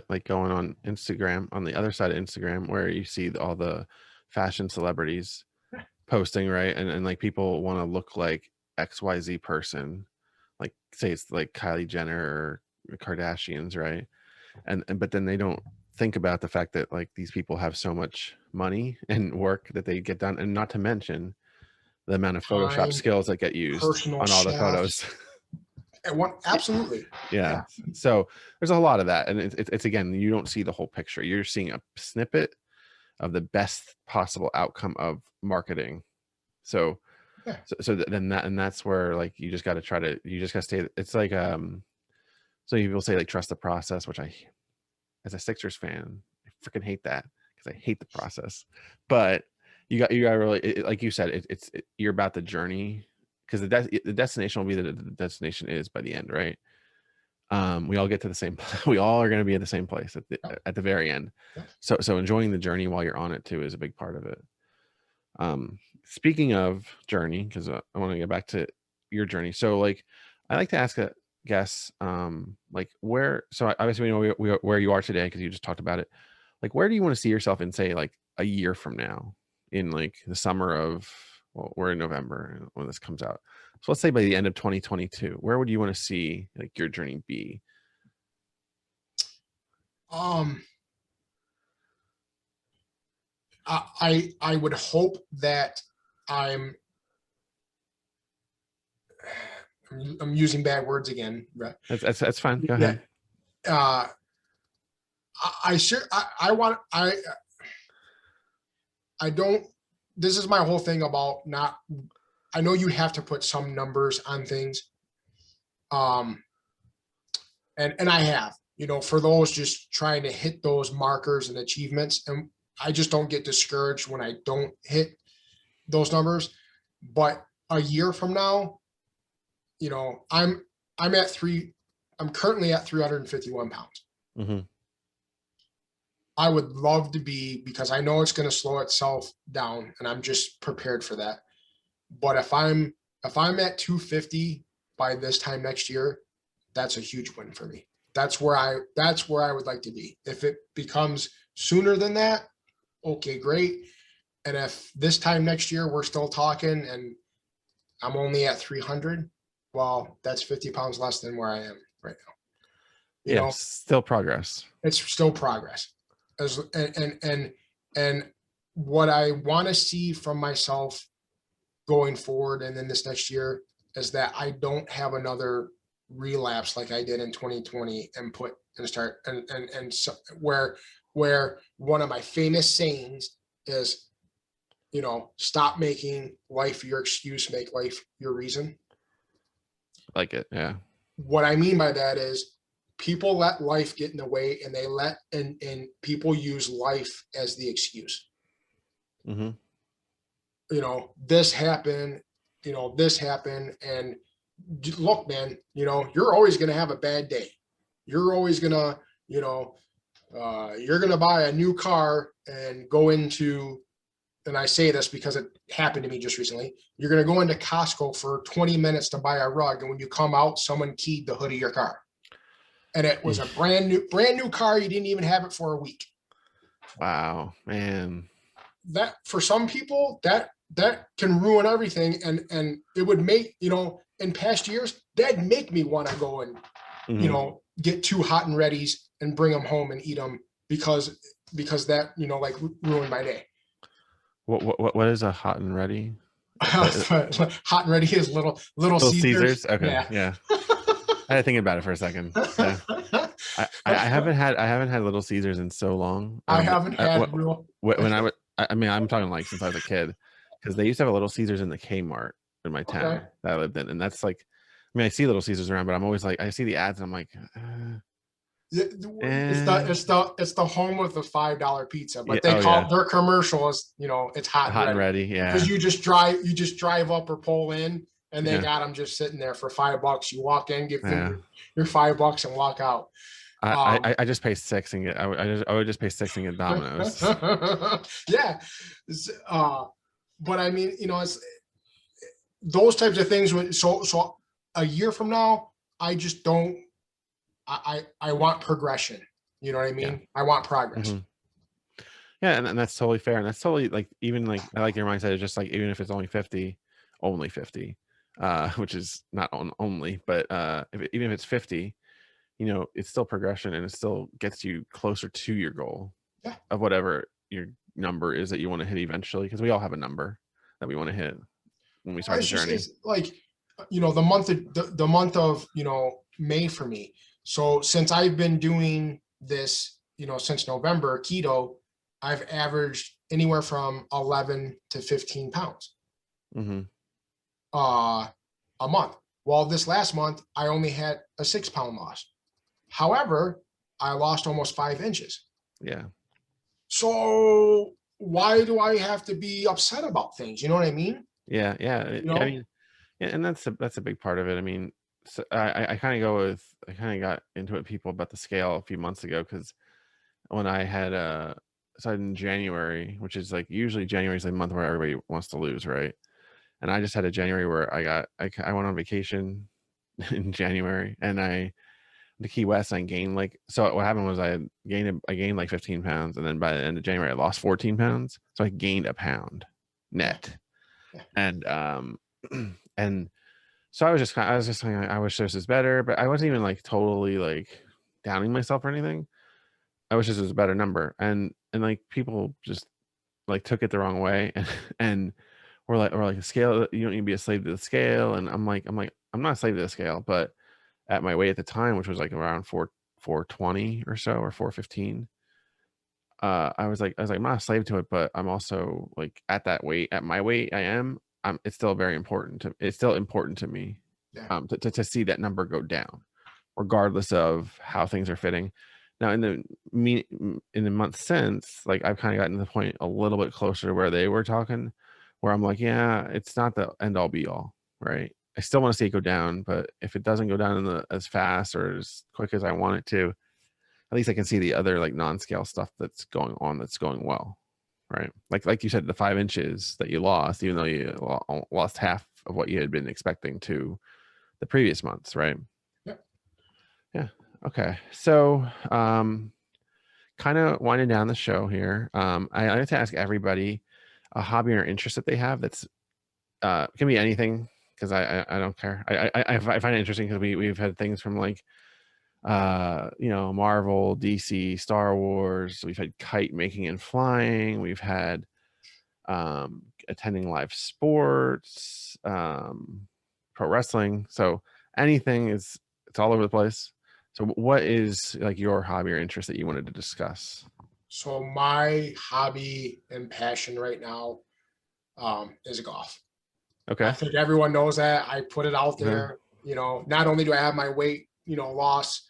like going on Instagram, on the other side of Instagram, where you see all the fashion celebrities posting, right? And like people want to look like XYZ person, like say it's like Kylie Jenner or Kardashians, right? And but then they don't think about the fact that like these people have so much money and work that they get done, and not to mention the amount of Photoshop Time, skills that get used personal on all the chefs, photos. and what? Absolutely. Yeah. So there's a lot of that, and it's again, you don't see the whole picture. You're seeing a snippet of the best possible outcome of marketing. So Yeah. then that's where like you just got to stay. It's like so people say like trust the process, which I, as a Sixers fan, I freaking hate that because I hate the process. But you got really, like you said, you're about the journey, because the destination will be the destination is by the end, right? We all get to the same we all are going to be at the same place at the very end. So enjoying the journey while you're on it too is a big part of it. Speaking of journey, because I want to get back to your journey, so like I like to ask a guest like where, so obviously we know where you are today because you just talked about it. Like where do you want to see yourself in, say, like a year from now, in like the summer of, well, we're in November when this comes out, so let's say by the end of 2022, where would you want to see like your journey be? I would hope that I'm using bad words again. That's fine. Go Yeah. ahead. I don't, this is my whole thing about not, I know you have to put some numbers on things. And I have, for those just trying to hit those markers and achievements. And I just don't get discouraged when I don't hit those numbers. But a year from now, I'm currently at 351 pounds. Mm-hmm. I would love to be, because I know it's going to slow itself down, and I'm just prepared for that. But if I'm at 250 by this time next year, that's a huge win for me. That's where I would like to be. If it becomes sooner than that, okay, great. And if this time next year we're still talking and I'm only at 300, well, that's 50 pounds less than where I am right now. You know, still progress. It's still progress. And what I want to see from myself going forward and then this next year is that I don't have another relapse like I did in 2020 and so, where one of my famous sayings is, stop making life your excuse, make life your reason. Like it. Yeah. What I mean by that is people let life get in the way, and and people use life as the excuse. Mm-hmm. This happened, and look, man, you're always going to have a bad day. You're always going to, you're going to buy a new car and go into, and I say this because it happened to me just recently, you're going to go into Costco for 20 minutes to buy a rug. And when you come out, someone keyed the hood of your car. And it was a brand new car. You didn't even have it for a week. Wow, man. That, for some people, that can ruin everything. And it would make, in past years, that'd make me want to go and, get 2 hot and readies and bring them home and eat them because that, like ruined my day. What is a hot and ready? Hot and ready is little Caesars. Okay. Yeah. I had to think about it for a second. Yeah. I haven't had Little Caesars in so long. I haven't had real. When I mean, I'm talking like since I was a kid, because they used to have a Little Caesars in the Kmart in my town that I lived in, and that's like, I mean, I see Little Caesars around, but I'm always like, I see the ads, and I'm like, it's the home of the $5 pizza, but they call their commercial is, it's hot and ready. Yeah, because you just drive up or pull in, and they Yeah. got them just sitting there for $5. You walk in, give them Yeah. your $5 and walk out. I just pay $6 and get I would just pay $6 and get Domino's. Yeah. But I mean, it's those types of things. So a year from now, I just don't. I want progression. You know what I mean? Yeah. I want progress. Mm-hmm. Yeah, and that's totally fair, and that's totally like even like I like your mindset. It's just like even if it's only 50, which is not only, but even if it's 50, it's still progression, and it still gets you closer to your goal Yeah. of whatever your number is that you want to hit eventually, because we all have a number that we want to hit when we start the journey. It's like the month of May for me. So since I've been doing this, since November keto, I've averaged anywhere from 11 to 15 pounds Mm-hmm. A month. Well, this last month I only had a 6-pound loss. However, I lost almost 5 inches. Yeah. So why do I have to be upset about things? You know what I mean? Yeah. I mean, yeah, and that's a big part of it. I mean, so I kind of got into it with people about the scale a few months ago, because when I had started in January, which is like usually January is the month where everybody wants to lose, right? And I just had a January where I went on vacation in January, and the Key West, I gained so what happened was I gained like 15 pounds, and then by the end of January I lost 14 pounds, so I gained a pound net. And and so I was just like, I wish this was better, but I wasn't even like totally like downing myself or anything. I wish this was a better number, and like people just like took it the wrong way, and we're like the scale, you don't need to be a slave to the scale. And I'm not a slave to the scale, but at my weight at the time, which was like around 420 or so, or 415, I was like I'm not a slave to it, but I'm also like at that weight, at my weight it's still important to me. Yeah. To see that number go down, regardless of how things are fitting. Now in the month since, like I've kind of gotten to the point a little bit closer to where they were talking, where I'm like, yeah, it's not the end all be all, right? I still want to see it go down, but if it doesn't go down as fast or as quick as I want it to, at least I can see the other like non-scale stuff that's going on, that's going well, right? Like you said, the 5 inches that you lost, even though you lost half of what you had been expecting to the previous months, right? Yeah. Okay. So, kind of winding down the show here. I like to ask everybody a hobby or interest that they have that's can be anything, because I don't care. I find it interesting because we've had things from like Marvel, DC, Star Wars. We've had kite making and flying. We've had attending live sports, pro wrestling. So anything it's all over the place. So what is like your hobby or interest that you wanted to discuss? So my hobby and passion right now is golf. Okay. I think everyone knows that. I put it out Uh-huh. there. Not only do I have my weight, loss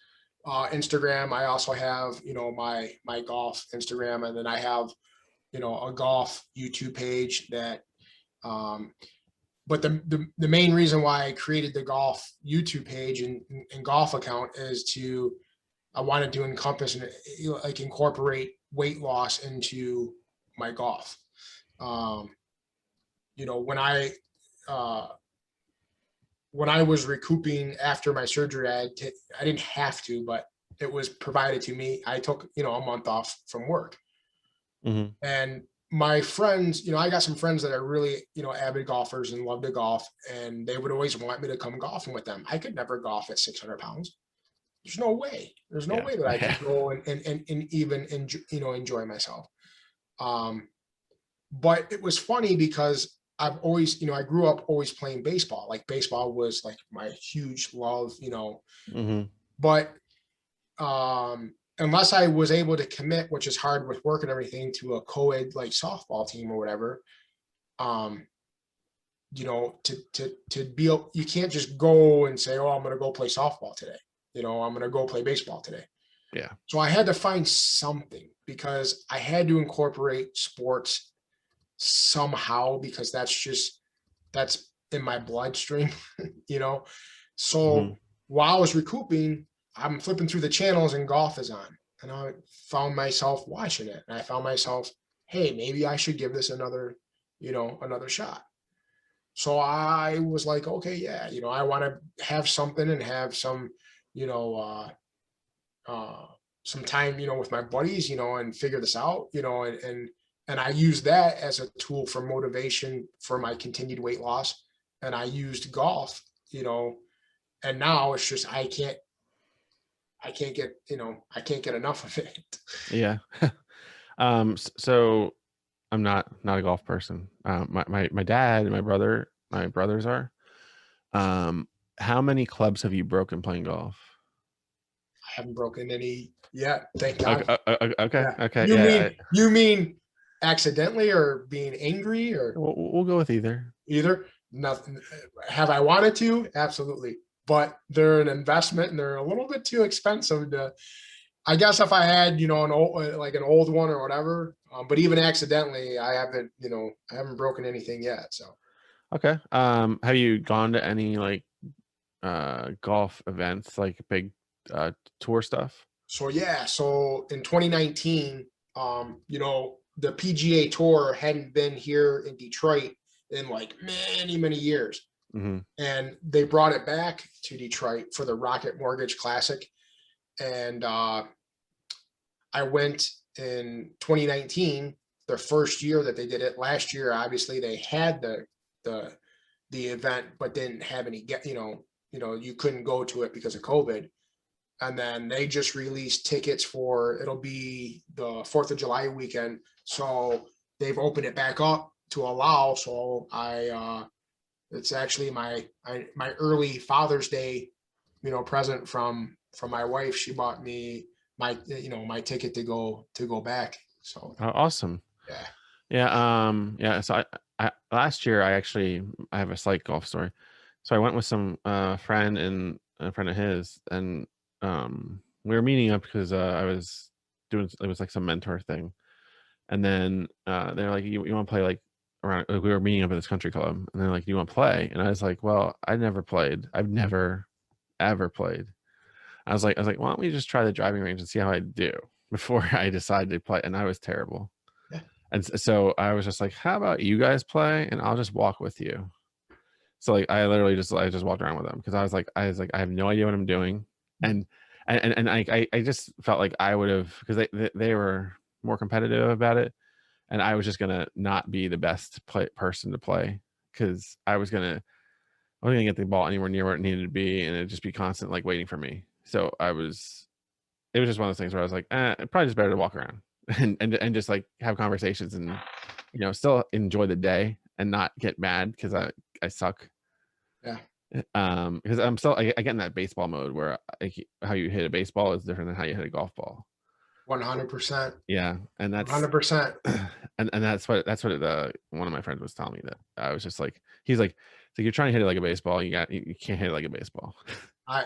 Instagram, I also have, my golf Instagram, and then I have, a golf YouTube page that but the main reason why I created the golf YouTube page and golf account is I wanted to encompass and like incorporate weight loss into my golf. When uh, when I was recouping after my surgery, I didn't have to, but it was provided to me. I took a month off from work, Mm-hmm. and my friends, I got some friends that are really avid golfers and love to golf, and they would always want me to come golfing with them. I could never golf at 600 pounds. There's no way. There's no way that I could go and even enjoy myself. But it was funny because I've always, I grew up always playing baseball. Like baseball was like my huge love, Mm-hmm. but unless I was able to commit, which is hard with work and everything, to a co-ed like softball team or whatever, to be, you can't just go and say, oh, I'm going to go play softball today. I'm going to go play baseball today. Yeah. So I had to find something, because I had to incorporate sports somehow, because that's in my bloodstream, you know. Mm-hmm. So while I was recouping, I'm flipping through the channels and golf is on. And I found myself watching it. And I found myself, hey, maybe I should give this another, another shot. So I was like, okay, yeah, I want to have something and have some, you know, some time, with my buddies, and figure this out, and I used that as a tool for motivation for my continued weight loss. And I used golf, and now it's just I can't get enough of it. Yeah. So I'm not a golf person. My dad and my brothers are. How many clubs have you broken playing golf? I haven't broken any yet, thank Okay, God. okay, Yeah. okay, You yeah. mean you mean accidentally or being angry or We'll go with either. either? Nothing. Have I wanted to? Absolutely. But they're an investment and they're a little bit too expensive to. I guess if I had, an old one or whatever, but even accidentally, I haven't broken anything yet. So. Okay. Have you gone to any like golf events, like big tour stuff? So yeah, so in 2019, the PGA Tour hadn't been here in Detroit in like many, many years. Mm-hmm. And they brought it back to Detroit for the Rocket Mortgage Classic. And I went in 2019, the first year that they did it. Last year, obviously, they had the event, but didn't have any you couldn't go to it because of COVID. And then they just released tickets for it'll be the 4th of July weekend. So they've opened it back up to allow. So it's actually my early Father's Day, present from my wife. She bought me my ticket to go back. So Oh, awesome. yeah. Yeah. So I last year I have a slight golf story. So I went with some friend and a friend of his, and we were meeting up because I was doing it was like some mentor thing, and then they're like, you want to play like around? Like, we were meeting up at this country club, and they're like, do you want to play? And I was like, well, I never played. I've never ever played. I was like, why don't we just try the driving range and see how I do before I decide to play? And I was terrible. Yeah. And so I was just like, how about you guys play and I'll just walk with you. So like I just walked around with them because I have no idea what I'm doing. And I just felt like I would have, because they were more competitive about it, and I was just gonna not be the best person to play because I wasn't gonna get the ball anywhere near where it needed to be, and it'd just be constant like waiting for me. So it was just one of those things where I was like, probably just better to walk around and just like have conversations and still enjoy the day and not get mad because I suck. Yeah. Because I'm still I get in that baseball mode where how you hit a baseball is different than how you hit a golf ball. 100%. Yeah, and that's 100%. and that's what one of my friends was telling me, that I was just like, he's like, so you're trying to hit it like a baseball, you can't hit it like a baseball. I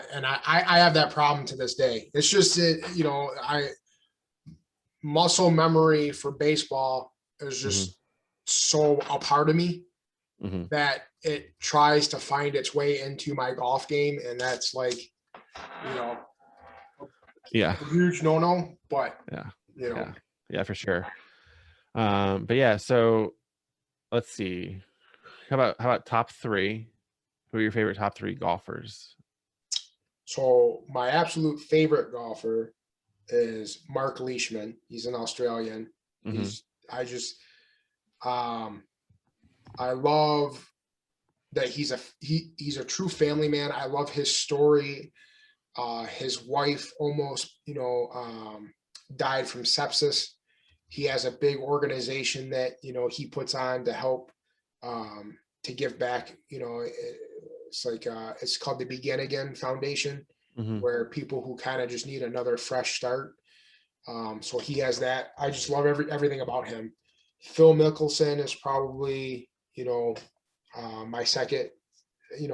have that problem to this day. It's just muscle memory for baseball is just so a part of me Mm-hmm. that it tries to find its way into my golf game, and that's like Yeah, a huge no, but yeah, for sure. But yeah, so let's see, how about top three? Who are your favorite top three golfers? So my absolute favorite golfer is Mark Leishman. He's an Australian. Mm-hmm. I love that he's a true family man. I love his story. His wife almost, died from sepsis. He has a big organization that, he puts on to help, to give back. It's like, it's called the Begin Again Foundation, where people who kind of just need another fresh start. So he has that. I just love everything about him. Phil Mickelson is probably, my second,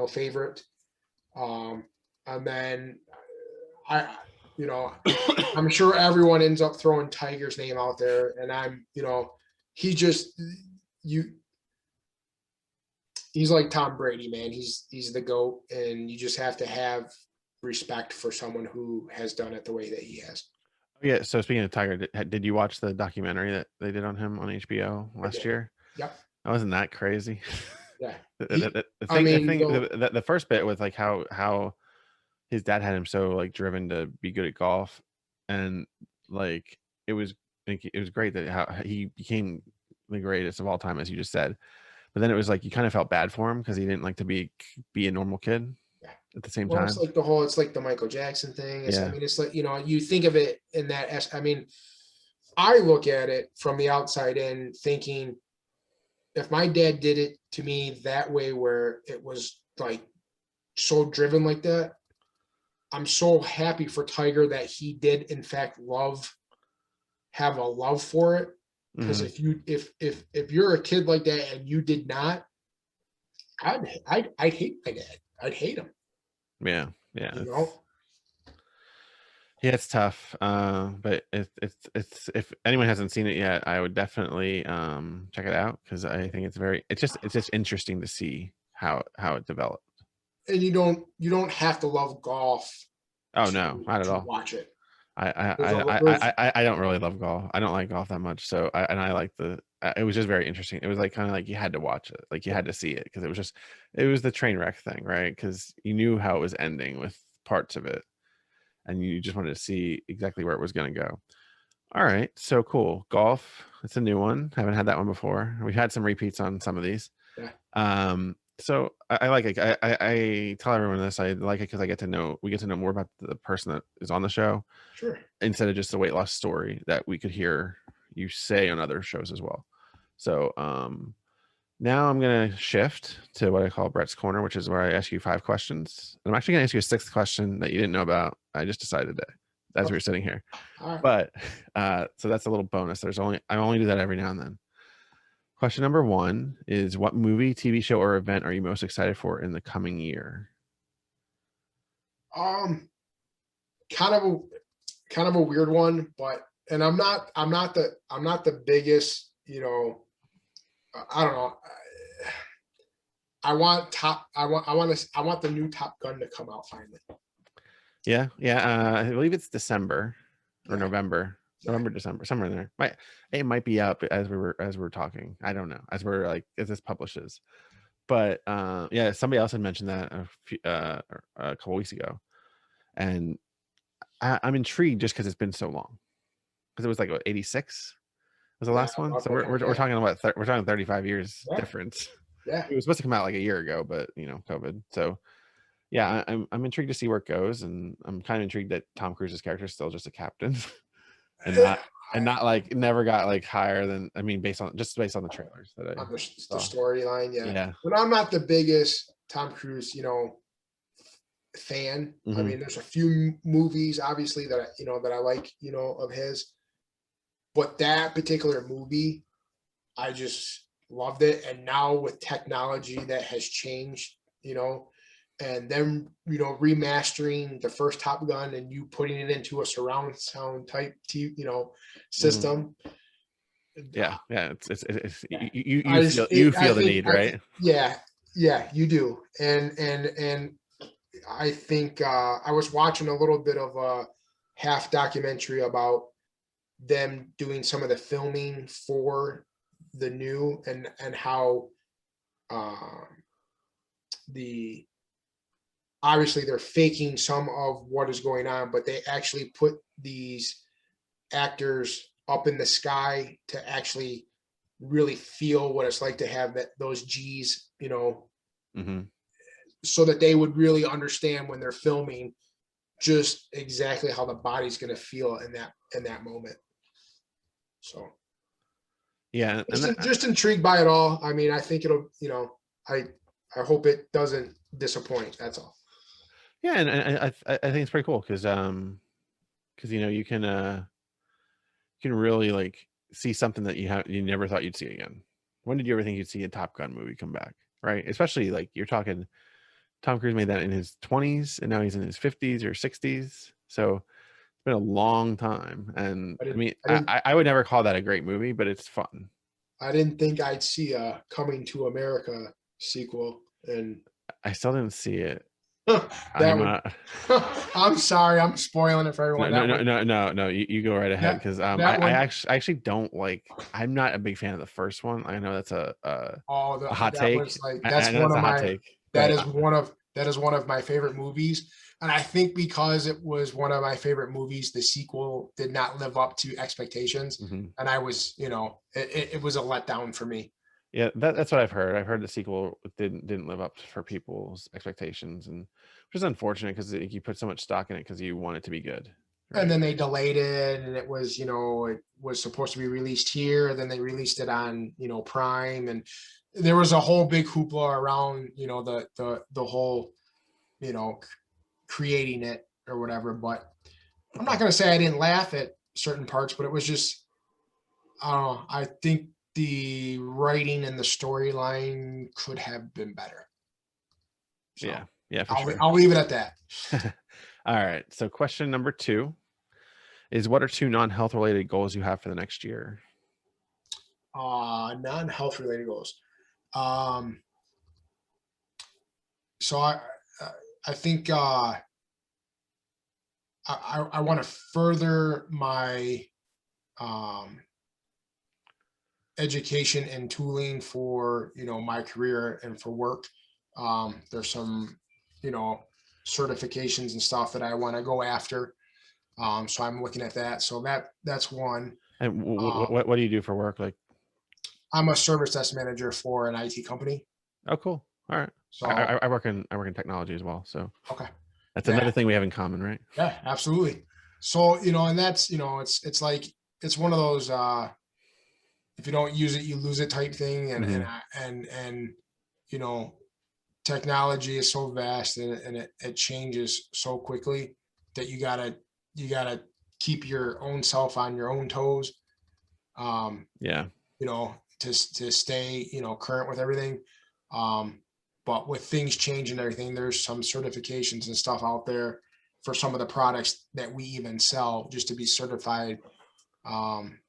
favorite. And then I'm sure everyone ends up throwing Tiger's name out there, and he just he's like Tom Brady, man. He's the GOAT, and you just have to have respect for someone who has done it the way that he has. Yeah. So speaking of Tiger, did you watch the documentary that they did on him on HBO I last did. year? Yep. Wasn't that crazy? Yeah. The I thing, the mean, thing, the first bit was like how his dad had him so like driven to be good at golf, and like it was it was great that how he became the greatest of all time, as you just said. But then it was like you kind of felt bad for him because he didn't like to be a normal kid yeah. at the same Well, it's time. like it's like the Michael Jackson thing. I Yeah. mean, it's like, you think of it in that. I mean, I look at it from the outside in thinking, if my dad did it to me that way, where it was like so driven like that, I'm so happy for Tiger that he did in fact have a love for it. Because Hmm. if you're a kid like that and you did not, I'd hate my dad. I'd hate him. Yeah. Yeah. You know. Yeah, it's tough. But it's if anyone hasn't seen it yet, I would definitely check it out because I think it's just interesting to see how it developed. And you don't have to love golf Oh to no, not at all. watch it. I I There's I a I there's I don't really love golf. I don't like golf that much. So I like it was just very interesting. It was like kind of like you had to watch it, like you had to see it because it was the train wreck thing, right? Because you knew how it was ending with parts of it, and you just wanted to see exactly where it was going to go. All right, so cool. Golf, it's a new one. Haven't had that one before. We've had some repeats on some of these. yeah, So I like it. I tell everyone this. I like it because we get to know more about the person that is on the show sure. instead of just a weight loss story that we could hear you say on other shows as well. So now I'm gonna shift to what I call Brett's Corner, which is where I ask you 5 questions. And I'm actually gonna ask you a sixth question that you didn't know about. I just decided that as we Okay. were sitting here. All right. But so that's a little bonus. I only do that every now and then. Question number 1 is what movie, TV show, or event are you most excited for in the coming year? Um, kind of a weird one, but and I'm not the biggest, I don't know. I want the new Top Gun to come out finally. Yeah, yeah. I believe it's December or Yeah, November, yeah. December, somewhere in there. It might be up as we're talking. I don't know as this publishes. But yeah, somebody else had mentioned that a couple weeks ago, and I'm intrigued just because it's been so long. Because it was like what, 86 was the Yeah, last one, about so that we're time. Yeah, talking about we're talking 35 years yeah, difference. yeah. It was supposed to come out like a year ago, but COVID. So yeah, I'm intrigued to see where it goes, and I'm kind of intrigued that Tom Cruise's character is still just a captain, and not like never got like higher than based on the trailers that I On the saw. storyline, yeah. Yeah. But I'm not the biggest Tom Cruise, fan. I Hmm. mean, there's a few movies, obviously, that I like, of his. But that particular movie, I just loved it. And now with technology that has changed, and then remastering the first Top Gun and you putting it into a surround sound type Hmm. system. Yeah, yeah. It's I just, you I feel the think, need, right? yeah, you do. And I think I was watching a little bit of a half documentary about them doing some of the filming for the new, and how um, the obviously they're faking some of what is going on, but they actually put these actors up in the sky to actually really feel what it's like to have those G's, Hmm. so that they would really understand when they're filming just exactly how the body's going to feel in that moment. So Yeah, and just intrigued by it all. I mean, I think it'll, I I hope it doesn't disappoint. That's all. yeah, and I think it's pretty cool because you can really like see something that you never thought you'd see again. When did you ever think you'd see a Top Gun movie come back? Right, especially like you're talking Tom Cruise made that in his 20s, and now he's in his 50s or 60s. So it's been a long time, and I I didn't mean, I didn't I would never call that a great movie, but it's fun. I didn't think I'd see a Coming to America sequel, and I still didn't see it. that I'm would. I'm sorry, I'm spoiling it for everyone. no. You go right ahead, That because that one. I actually don't like. I'm not a big fan of the first one. I know that's Oh, a hot that take. was like I that's know one that's of a hot my take, but that is one of my favorite movies. And I think because it was one of my favorite movies, the sequel did not live up to expectations. mhm. And I was, it was a letdown for me. Yeah, that's what I've heard. I've heard the sequel didn't live up for people's expectations, and which is unfortunate because you put so much stock in it because you want it to be good, And right? then they delayed it, and it was supposed to be released here. Then they released it on, Prime, and there was a whole big hoopla around, the whole, you know, creating it or whatever. But I'm not going to say I didn't laugh at certain parts, but it was just, I don't know. I think the writing and the storyline could have been better. Yeah, So yeah, for sure. I'll leave it at that. All right. So question number 2 is, what are 2 non-health related goals you have for the next year? Non-health related goals. Um, so I think I want to further my um, education and tooling for my career and for work. There's some certifications and stuff that I want to go after. So I'm looking at that. So that's one. And Um, what do you do for work? Like, I'm a service desk manager for an IT company. oh, cool. All right. So I work in technology as well, so okay, that's yeah, another thing we have in common, right? yeah, absolutely. So and that's it's like it's one of those if you don't use it, you lose it type thing, Hmm. and you know technology is so vast, and it changes so quickly that you gotta keep your own self on your own toes. Um, Yeah. to stay current with everything. Um, but with things changing and everything, there's some certifications and stuff out there for some of the products that we even sell just to be certified. Um,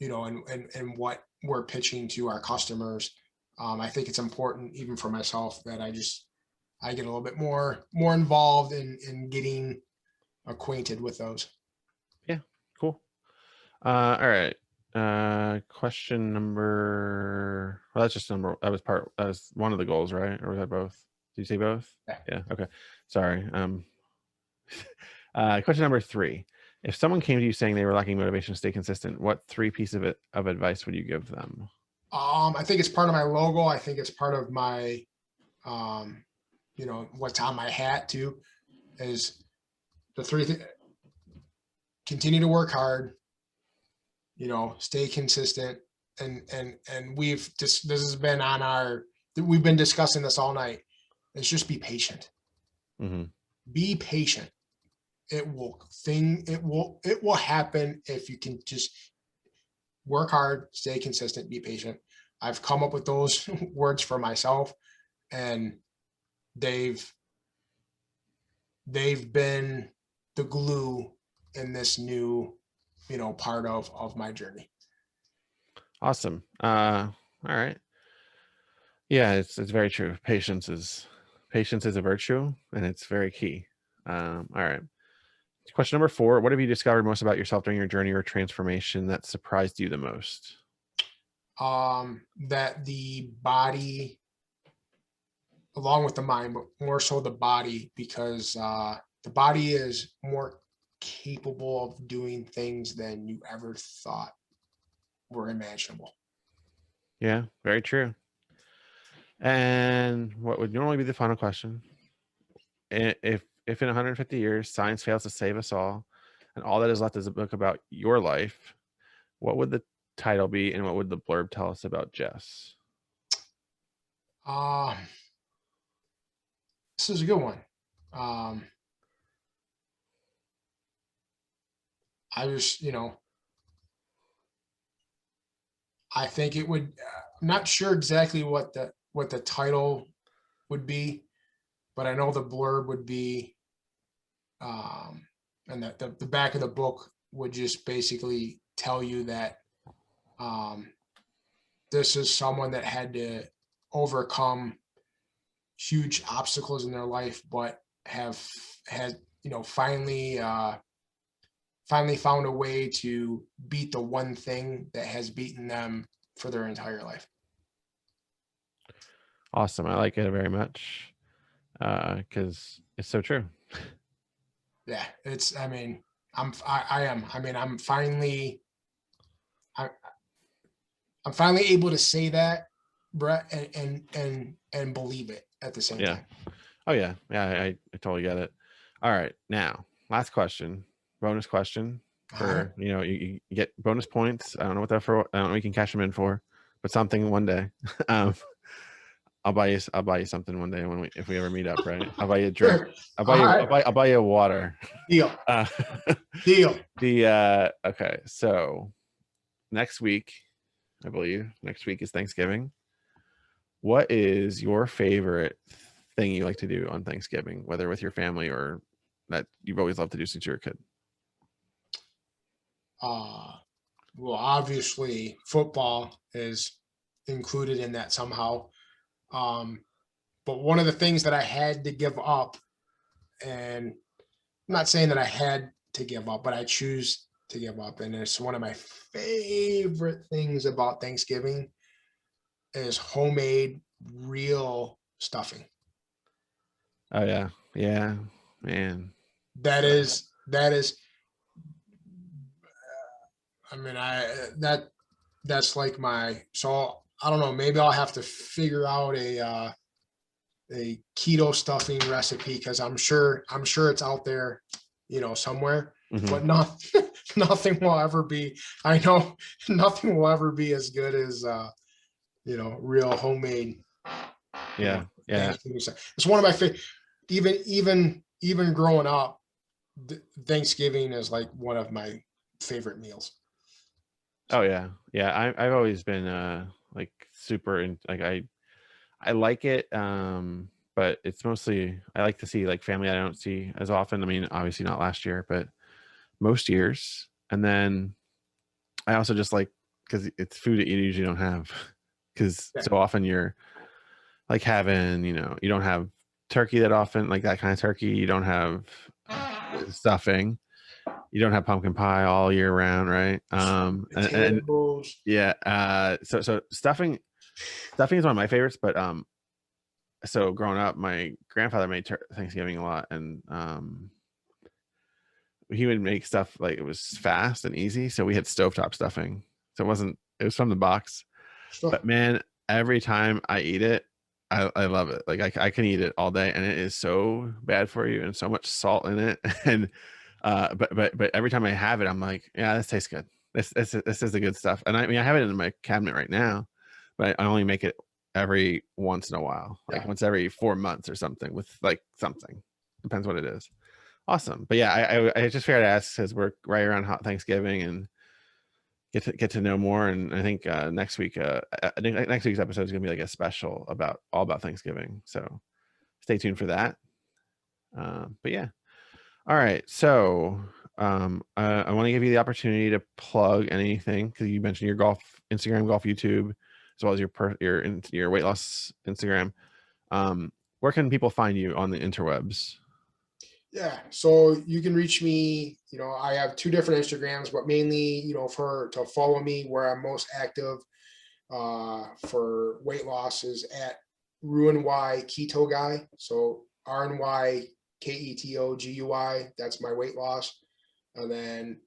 and what we're pitching to our customers. I think it's important even for myself that I get a little bit more involved in getting acquainted with those. Yeah. Cool. All right. Question number. Well, that's just number. That was one of the goals, right? Or was that both? Did you say both? Yeah. Yeah. Okay. Sorry. Question number 3. If someone came to you saying they were lacking motivation to stay consistent, what 3 pieces of advice would you give them? I think it's part of my logo. I think it's part of my um, what's on my hat too, is the continue to work hard, stay consistent. And this has been we've been discussing this all night. It's just be patient. Hmm. Be patient. It will happen if you can just work hard, stay consistent, be patient. I've come up with those words for myself, and they've they've been the glue in this new part of my journey. Awesome. All right. Yeah, it's very true. Patience is a virtue, and it's very key. All right. Question number 4. What have you discovered most about yourself during your journey or transformation that surprised you the most? That the body, along with the mind, but more so the body, because the body is more capable of doing things than you ever thought were imaginable. Yeah, very true. And what would normally be the final question? If in 150 years science fails to save us all, and all that is left is a book about your life, what would the title be, and what would the blurb tell us about Jess? Uh, this is a good one. Um, I just, I think it would. I'm not sure exactly what the title would be, but I know the blurb would be, um, and that the back of the book would just basically tell you that um, this is someone that had to overcome huge obstacles in their life, but have had, finally found a way to beat the one thing that has beaten them for their entire life. Awesome. I like it very much because it's so true. Yeah, I'm finally able to say that, Brett, and believe it at the same time. Oh yeah. I totally get it. All right. Now, last question, bonus question for, you get bonus points. I don't know what that for. I don't know what you can cash them in for, but something one day. I'll buy you something one day if we ever meet up, right? I'll buy you a drink. I'll buy you a water. Deal. Deal. Okay. So next week, I believe next week is Thanksgiving. What is your favorite thing you like to do on Thanksgiving, whether with your family or that you've always loved to do since you were a kid? Well, obviously football is included in that somehow. But one of the things that I had to give up, and I'm not saying that I had to give up, but I choose to give up. And it's one of my favorite things about Thanksgiving is homemade real stuffing. Oh yeah. Yeah, man. That is, that's like so I don't know, maybe I'll have to figure out a keto stuffing recipe, because I'm sure it's out there, somewhere. Mm-hmm. But nothing will ever be. I know nothing will ever be as good as real homemade. Yeah. It's one of my favorite. Even growing up, Thanksgiving is like one of my favorite meals. Oh yeah. I've always been like super I like it, but it's mostly I like to see like family I don't see as often. I mean, obviously not last year, but most years. And then I also just like, because it's food that you usually don't have, because so often you're like having, you don't have turkey that often, like that kind of turkey. You don't have stuffing. You don't have pumpkin pie all year round, right? So stuffing is one of my favorites, but so growing up, my grandfather made Thanksgiving a lot, and he would make stuff like it was fast and easy. So we had stovetop stuffing. So it was from the box. Sure. But man, every time I eat it, I love it. Like I can eat it all day, and it is so bad for you and so much salt in it. And but every time I have it, I'm like, yeah, this tastes good. This is the good stuff. And I mean, I have it in my cabinet right now, but I only make it every once in a while, like once every 4 months or something, with like something. Depends what it is. Awesome. But yeah, I just figured to ask because we're right around hot Thanksgiving and get to know more. And I think next week, I think next week's episode is gonna be like a special all about Thanksgiving. So stay tuned for that. But yeah. All right. So I want to give you the opportunity to plug anything, because you mentioned your Instagram, golf YouTube, as well as your weight loss Instagram. Where can people find you on the interwebs? Yeah, so you can reach me. I have 2 different Instagrams, but mainly, to follow me, where I'm most active for weight loss is at RUNY Keto Guy. So RNY KETOGUI. That's my weight loss. And then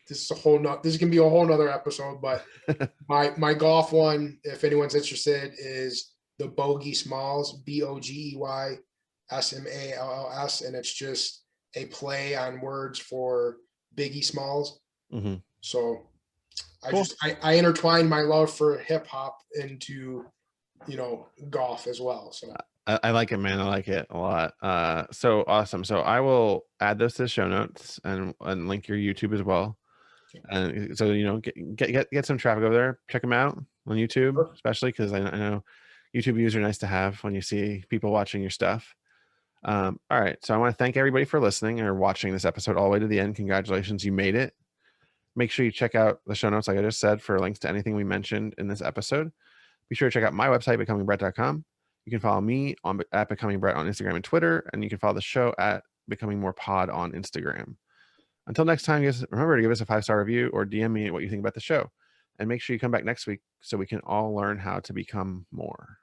this is gonna be a whole nother episode, but my golf one, if anyone's interested, is the Bogey Smalls, BOGEY SMALLS, and it's just a play on words for Biggie Smalls. Mm-hmm. So I intertwine my love for hip hop into golf as well. So I like it, man. I like it a lot. So awesome. So I will add those to the show notes and link your YouTube as well. And so get some traffic over there. Check them out on YouTube, sure. Especially because I know YouTube views are nice to have when you see people watching your stuff. All right. So I want to thank everybody for listening or watching this episode all the way to the end. Congratulations, you made it. Make sure you check out the show notes, like I just said, for links to anything we mentioned in this episode. Be sure to check out my website, becomingbrett.com. You can follow me at Becoming Brett on Instagram and Twitter, and you can follow the show at Becoming More Pod on Instagram. Until next time, guys, remember to give us a 5-star review or DM me what you think about the show. And make sure you come back next week so we can all learn how to become more.